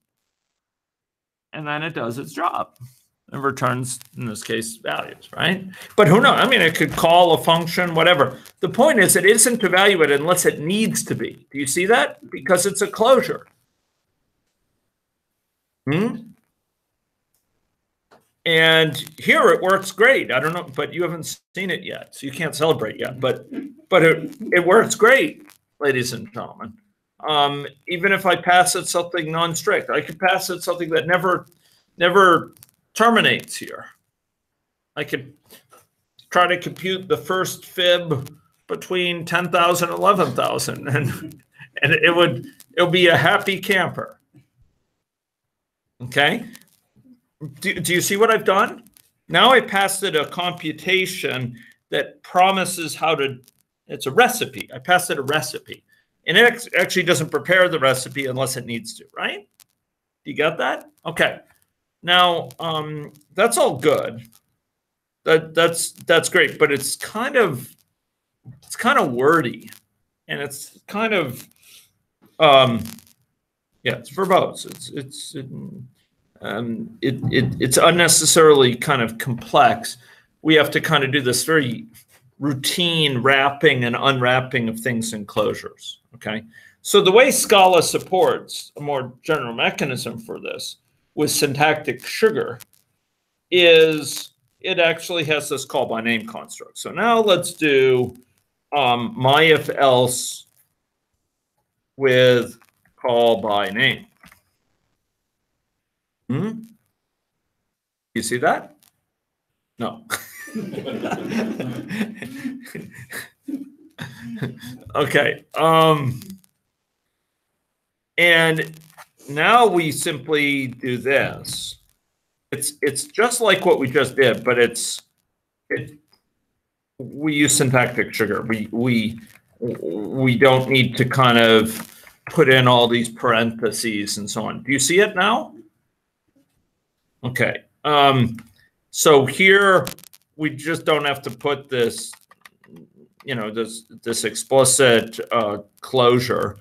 And then it does its job. It returns, in this case, values, right? But who knows? I mean, it could call a function, whatever. The point is it isn't evaluated unless it needs to be. Do you see that? Because it's a closure. And here it works great. I don't know, but you haven't seen it yet, so you can't celebrate yet. But it works great, ladies and gentlemen. Even if I pass it something non-strict, I could pass it something that never terminates here. I could try to compute the first fib between 10,000 and 11,000, and it'll be a happy camper. Okay. Do you see what I've done? Now I passed it a computation that promises how to. It's a recipe. I passed it a recipe, and it actually doesn't prepare the recipe unless it needs to. Right? You got that? Okay. Now, that's all good. That's great, but it's kind of wordy, and it's kind of it's verbose. It's unnecessarily kind of complex. We have to kind of do this very routine wrapping and unwrapping of things in closures. Okay, so the way Scala supports a more general mechanism for this with syntactic sugar is it actually has this call by name construct. So now let's do my if else with call by name. You see that? No. Okay. And now we simply do this. It's just like what we just did, but we use syntactic sugar. We don't need to kind of put in all these parentheses and so on. Do you see it now? Okay. So here we just don't have to put this, this explicit closure.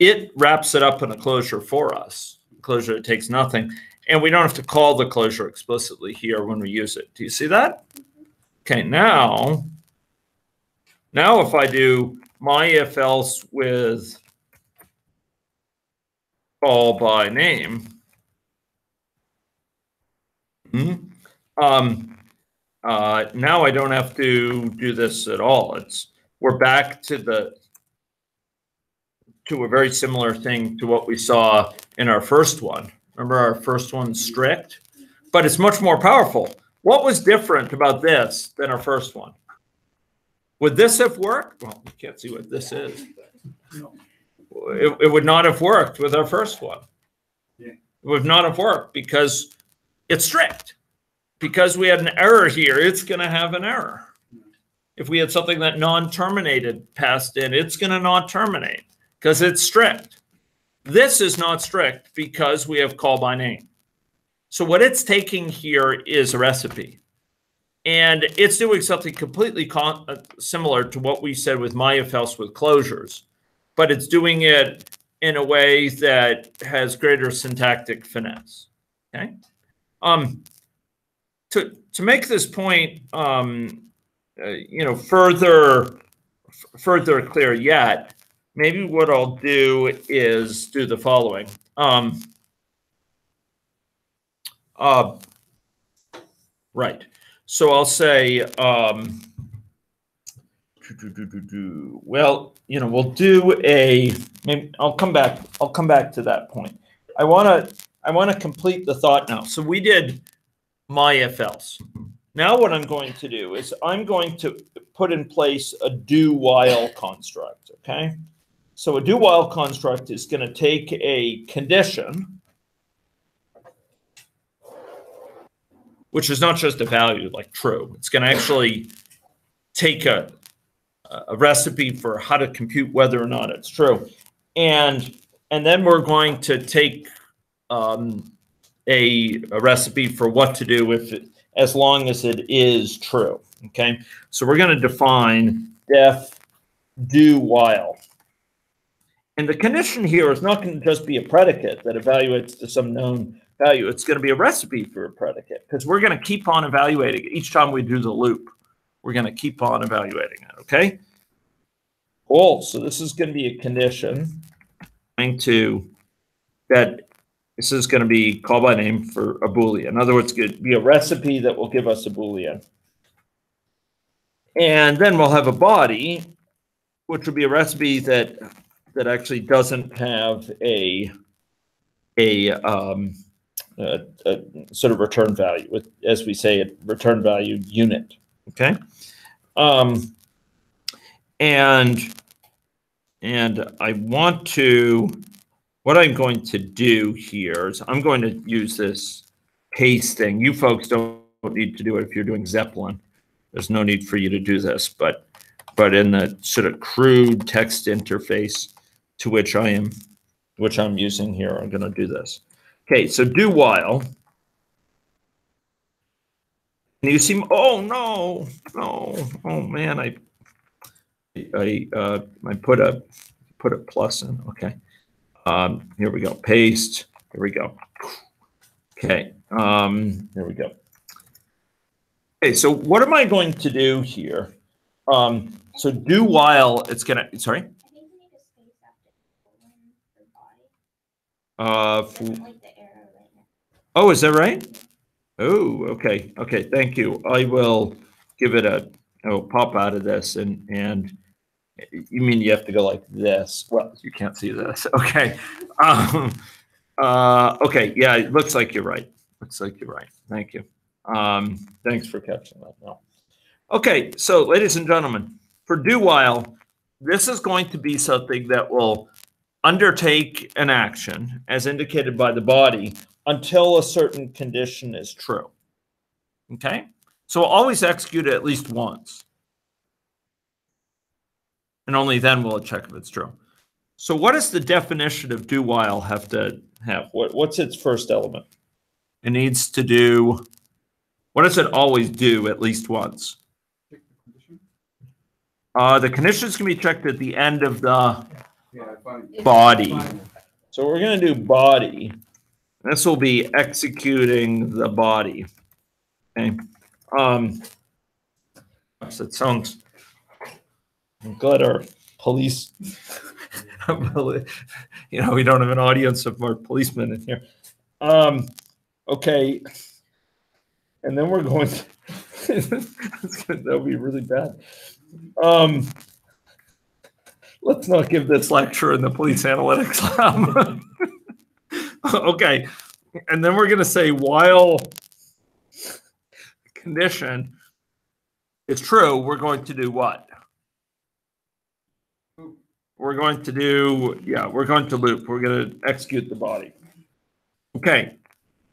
It wraps it up in a closure for us. Closure, it takes nothing. And we don't have to call the closure explicitly here when we use it. Do you see that? Okay, now if I do my if else with call by name, now I don't have to do this at all. We're back to a very similar thing to what we saw in our first one. Remember our first one, strict? But it's much more powerful. What was different about this than our first one? Would this have worked? Well, you can't see what this is. It would not have worked with our first one. It would not have worked because it's strict. Because we had an error here, it's going to have an error. If we had something that non-terminated passed in, it's going to not terminate because it's strict. This is not strict because we have call by name. So what it's taking here is a recipe. And it's doing something completely similar to what we said with my if else with closures, but it's doing it in a way that has greater syntactic finesse. Okay. To make this point, further clear yet, maybe what I'll do is do the following. Right. So I'll say, well, we'll do maybe I'll come back to that point. I want to complete the thought now. So we did my if else. Now what I'm going to do is I'm going to put in place a do while construct, okay? So a do while construct is going to take a condition, which is not just a value like true. It's going to actually take a recipe for how to compute whether or not it's true. And then we're going to take a recipe for what to do as long as it is true. Okay, so we're going to define def do while. And the condition here is not going to just be a predicate that evaluates to some known value. It's going to be a recipe for a predicate because we're going to keep on evaluating it. Each time we do the loop, we're going to keep on evaluating it. Okay, cool. So this is going to be a condition that this is going to be call by name for a Boolean. In other words, it's going to be a recipe that will give us a Boolean. And then we'll have a body, which will be a recipe that actually doesn't have a sort of return value, with, as we say, a return value unit. Okay, and I want to. What I'm going to do here is I'm going to use this paste thing. You folks don't need to do it if you're doing Zeppelin. There's no need for you to do this, but in the sort of crude text interface to which I'm using here, I'm going to do this. Okay, so do while. And you see, oh no, oh man, I put a plus in. Okay. Here we go. Paste. Here we go. Okay. Here we go. Okay. So what am I going to do here? So do while it's gonna. Sorry. I think we need to space after the body. Like the arrow right now. Oh, is that right? Oh, okay. Okay. Thank you. I will give it a pop out of this and. You mean you have to go like this? Well, you can't see this. Okay. Okay. Yeah, it looks like you're right. Looks like you're right. Thank you. Thanks for catching that. No. Okay. So, ladies and gentlemen, for do while, this is going to be something that will undertake an action as indicated by the body until a certain condition is true. Okay. So we'll always execute it at least once. And only then will it check if it's true. So what does the definition of do while have to have? What's its first element? It needs to do, what does it always do at least once? Check the condition. The conditions can be checked at the end of the body. So we're going to do body. This will be executing the body. Okay. That sounds. I'm glad our police, we don't have an audience of our policemen in here. Okay. And then we're going to, that'll be really bad. Let's not give this lecture in the police analytics lab. Okay. And then we're going to say while condition is true, we're going to do what? We're going to do, we're going to loop. We're going to execute the body. Okay.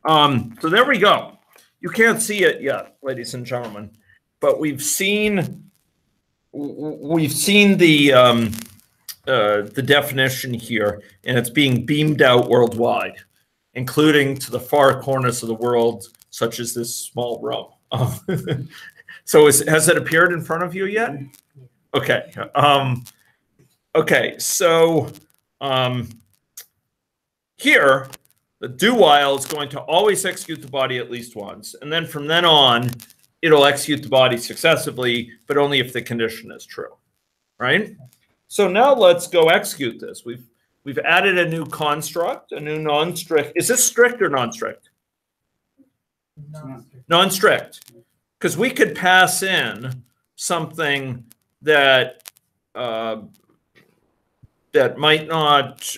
So there we go. You can't see it yet, ladies and gentlemen, but we've seen the definition here, and it's being beamed out worldwide, including to the far corners of the world, such as this small room. So has it appeared in front of you yet? Okay. Okay. So here, the do while is going to always execute the body at least once. And then from then on, it'll execute the body successively, but only if the condition is true, right? So now let's go execute this. We've added a new construct, a new non-strict. Is this strict or non-strict? Non-strict. Because we could pass in something that that might not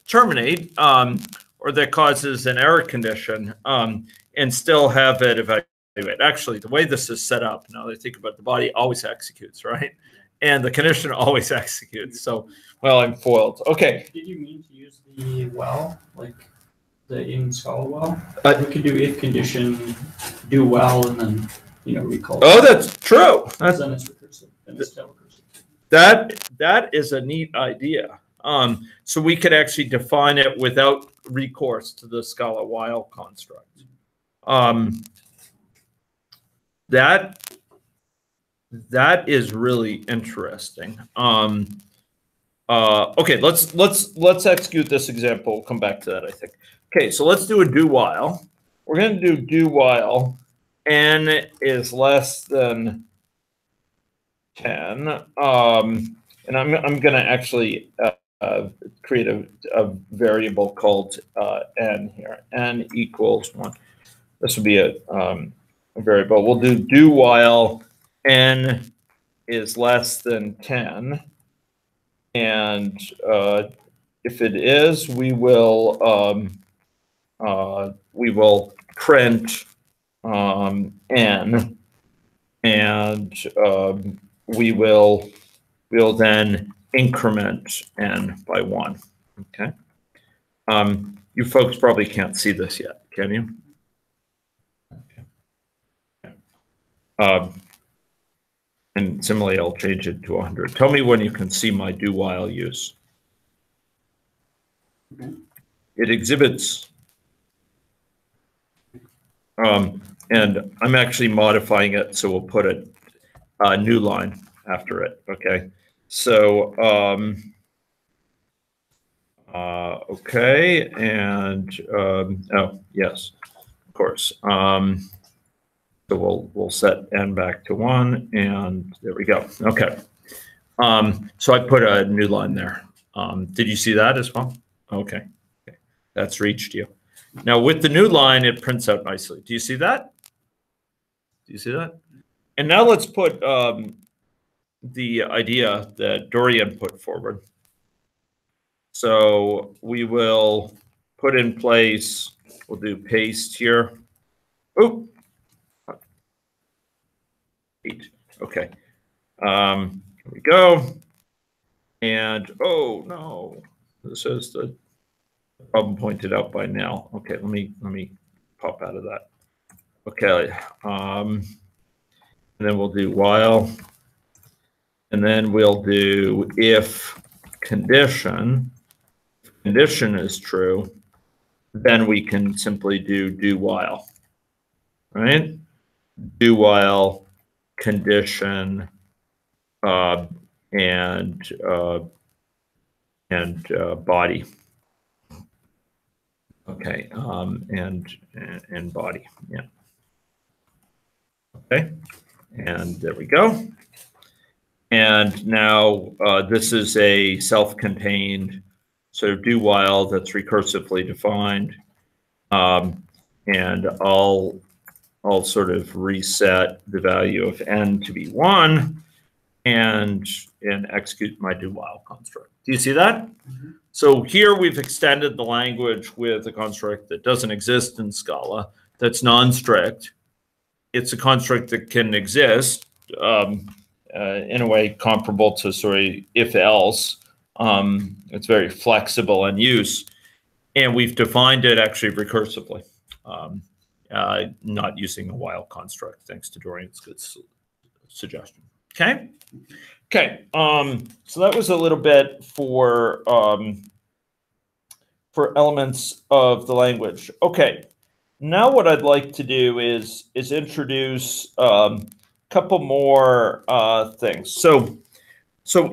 terminate or that causes an error condition and still have it evaluate. Actually, the way this is set up, now that I think about it, the body always executes, right? And the condition always executes. So, well, I'm foiled. Okay. Did you mean to use the well, like the in Scala well? We could do if condition, do well, and then recall. Oh, that's true. Then it's recursive. Then it's still recursive. That is a neat idea. So we could actually define it without recourse to the Scala while construct. That is really interesting. Okay, let's execute this example. We'll come back to that, I think. Okay, so let's do a do while. We're going to do while n is less than 10. And I'm going to actually create a variable called n here. N equals 1. This would be a variable. We'll do while n is less than 10. And if it is, we will print n, and we'll then increment n by 1. Okay. You folks probably can't see this yet, can you? Okay. And similarly, I'll change it to 100. Tell me when you can see my do while use. Okay. It exhibits, and I'm actually modifying it, so we'll put a new line after it. Okay. So, okay, and oh yes, of course. So we'll set n back to 1, and there we go. Okay. So I put a new line there. Did you see that as well? Okay. Okay. That's reached you. Now with the new line, it prints out nicely. Do you see that? Do you see that? And now let's put the idea that Dorian put forward. So we will put in place, we'll do paste here. Oh. 8. Okay. Here we go. And oh no, this is the problem pointed out by Nell. Okay, let me pop out of that. Okay. And then we'll do while, and then we'll do if condition. If condition is true, then we can simply do while, right? Do while condition and body. Okay, and body. Yeah. Okay, and there we go. And now this is a self-contained sort of do while that's recursively defined, and I'll sort of reset the value of n to be 1 and execute my do while construct. Do you see that? Mm-hmm. So here we've extended the language with a construct that doesn't exist in Scala, that's non-strict. It's a construct that can exist in a way comparable to sort of if else. It's very flexible in use. And we've defined it actually recursively. Not using a while construct, thanks to Dorian's good suggestion. Okay. Okay. So that was a little bit for elements of the language. Okay. Now what I'd like to do is introduce couple more things. So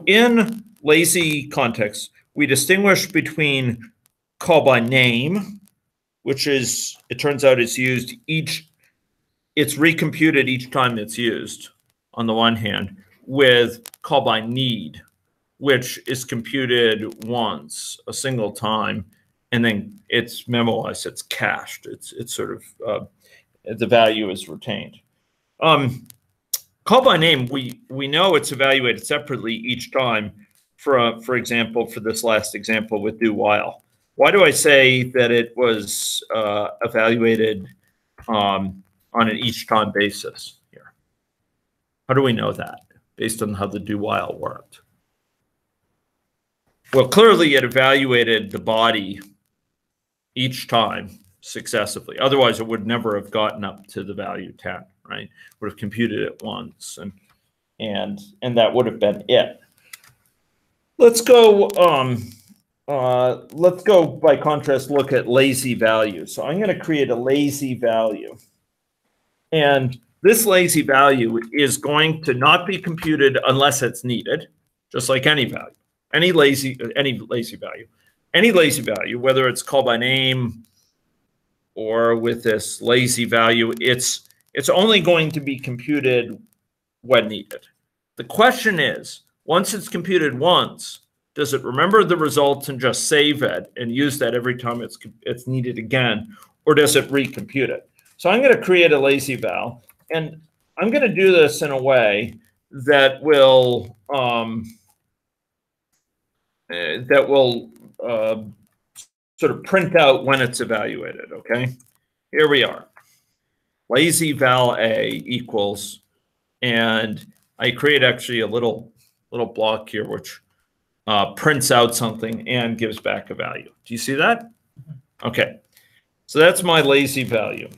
in lazy context, we distinguish between call by name, which is, it turns out it's used it's recomputed each time it's used on the one hand, with call by need, which is computed once, a single time, and then it's memoized, it's cached, it's sort of, the value is retained. Call by name, we know it's evaluated separately each time. For example, for this last example with do while. Why do I say that it was evaluated on an each time basis here? How do we know that based on how the do while worked? Well, clearly it evaluated the body each time successively. Otherwise, it would never have gotten up to the value 10, right? Would have computed it once, and that would have been it. Let's go by contrast, look at lazy value. So I'm going to create a lazy value. And this lazy value is going to not be computed unless it's needed, just like any value. Any lazy value, whether it's called by name or with this lazy value, it's only going to be computed when needed. The question is, once it's computed once, does it remember the results and just save it and use that every time it's needed again, or does it recompute it? So I'm going to create a lazy val, and I'm going to do this in a way that will sort of print out when it's evaluated. Okay, here we are. Lazy val a equals, and I create actually a little block here which prints out something and gives back a value. Do you see that? Okay, so that's my lazy value.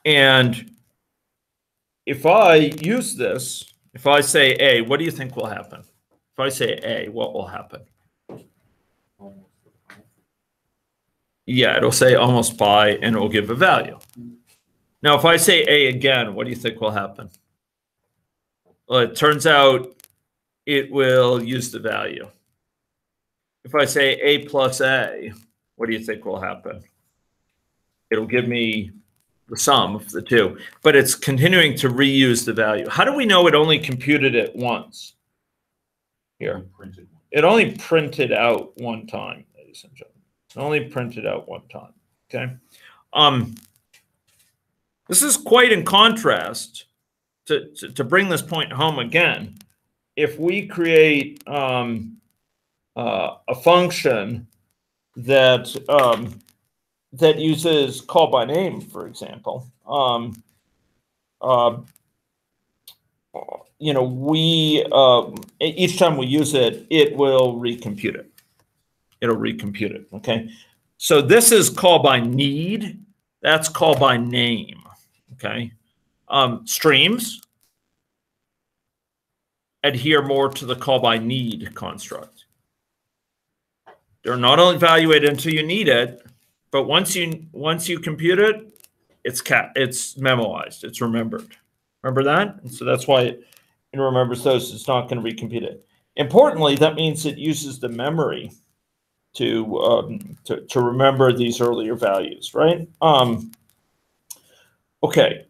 And if I use this, if I say A, what do you think will happen? If I say A, what will happen? Yeah, it'll say almost pi, and it will give a value. Now, if I say A again, what do you think will happen? Well, it turns out it will use the value. If I say A plus A, what do you think will happen? It'll give me the sum of the two, but it's continuing to reuse the value. How do we know it only computed it once? Here, it only printed out one time, ladies and gentlemen. It only printed out one time. Okay. This is quite in contrast to bring this point home again. If we create a function that that uses call by name, for example, you know, we each time we use it, it will recompute it. It'll recompute it. Okay, so this is call by need. That's call by name. Okay, streams adhere more to the call by need construct. They're not only evaluated until you need it, but once you compute it, it's memoized, it's remembered. Remember that? And so that's why it remembers those. It's not going to recompute it. Importantly, that means it uses the memory to remember these earlier values, right? Okay.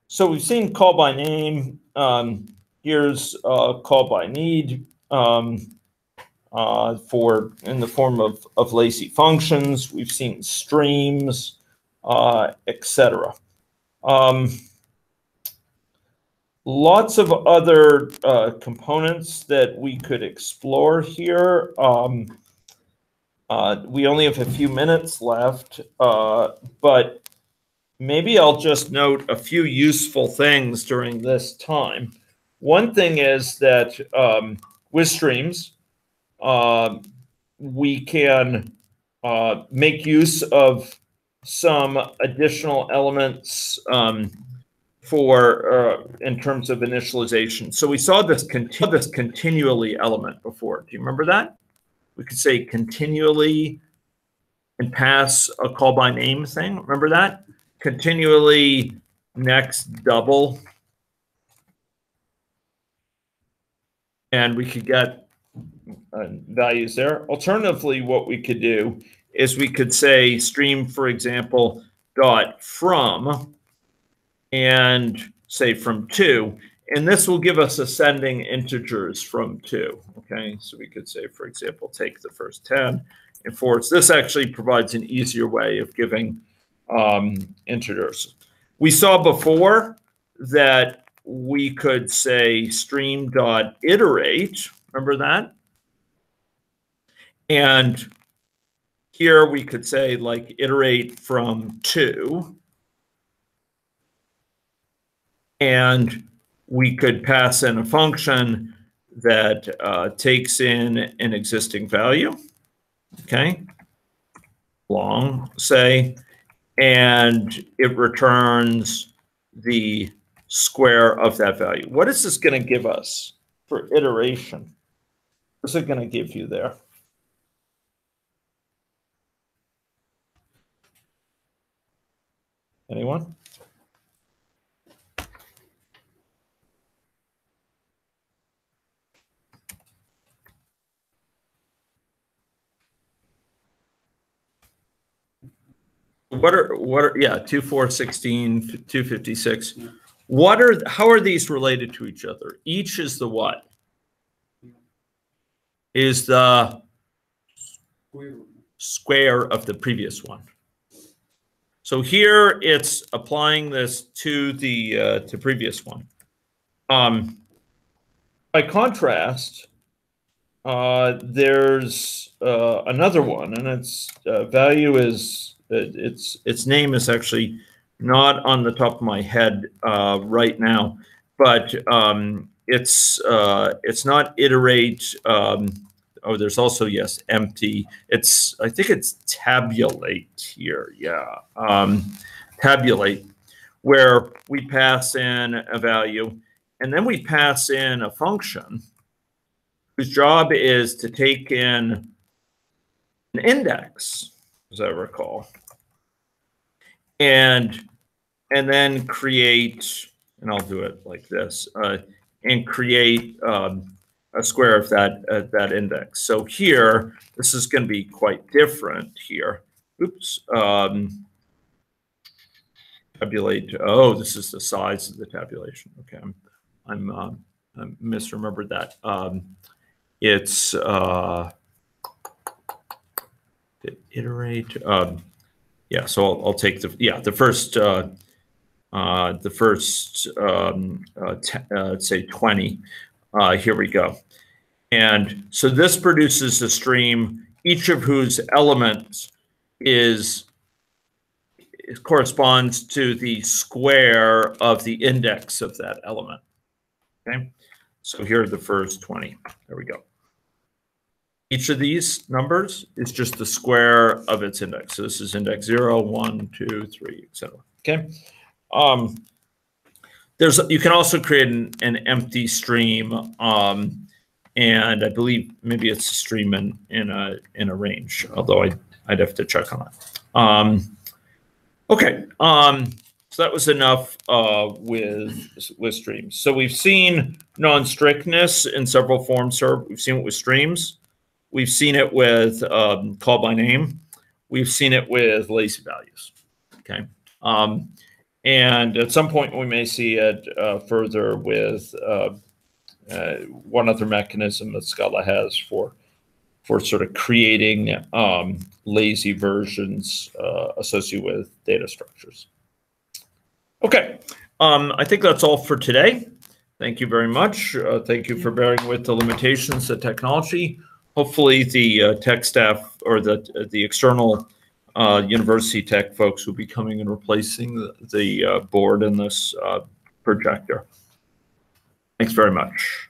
So we've seen call by name. Here's call by need for in the form of lazy functions. We've seen streams, etc. Lots of other components that we could explore here. We only have a few minutes left, but maybe I'll just note a few useful things during this time. One thing is that with streams, we can make use of some additional elements for in terms of initialization. So we saw this continually element before. Do you remember that? We could say continually and pass a call by name thing. Remember that? Continually next double. And we could get values there. Alternatively, what we could do is we could say stream, for example, dot from, and say from 2. And this will give us ascending integers from 2. Okay, so we could say, for example, take the first 10 and forwards. This actually provides an easier way of giving integers. We saw before that we could say stream dot iterate. Remember that? And here we could say like iterate from 2. And we could pass in a function that takes in an existing value, okay, long, say, and it returns the square of that value. What is this going to give us for iteration? What's it going to give you there? Anyone? What are yeah, 2, 4, 16, 256. How are these related to each other? Each is the what? Is the square of the previous one. So here it's applying this to the previous one. By contrast, there's another one, and its value is its name is actually not on the top of my head right now, but it's not iterate. Oh, there's also, yes, empty. I think it's tabulate here. Yeah, tabulate, where we pass in a value and then we pass in a function whose job is to take in an index, as I recall, and then create, and I'll do it like this, and create a square of that index. So here, this is going to be quite different here. Oops. Tabulate. Oh, this is the size of the tabulation. Okay, I misremembered that. It's iterate. Yeah, so I'll take the first say 20. Here we go. And so this produces a stream, each of whose elements corresponds to the square of the index of that element. Okay, so here are the first 20. There we go. Each of these numbers is just the square of its index. So this is index 0, 1, 2, 3, etc. Okay. You can also create an empty stream, and I believe maybe it's a stream in a range, although I'd have to check on that. Okay, so that was enough with streams. So we've seen non-strictness in several forms, sir. We've seen it with streams. We've seen it with call by name. We've seen it with lazy values. Okay. And at some point, we may see it further with one other mechanism that Scala has for sort of creating lazy versions associated with data structures. Okay, I think that's all for today. Thank you very much. Thank you for bearing with the limitations of technology. Hopefully, the tech staff or the external university tech folks will be coming and replacing the board in this projector. Thanks very much.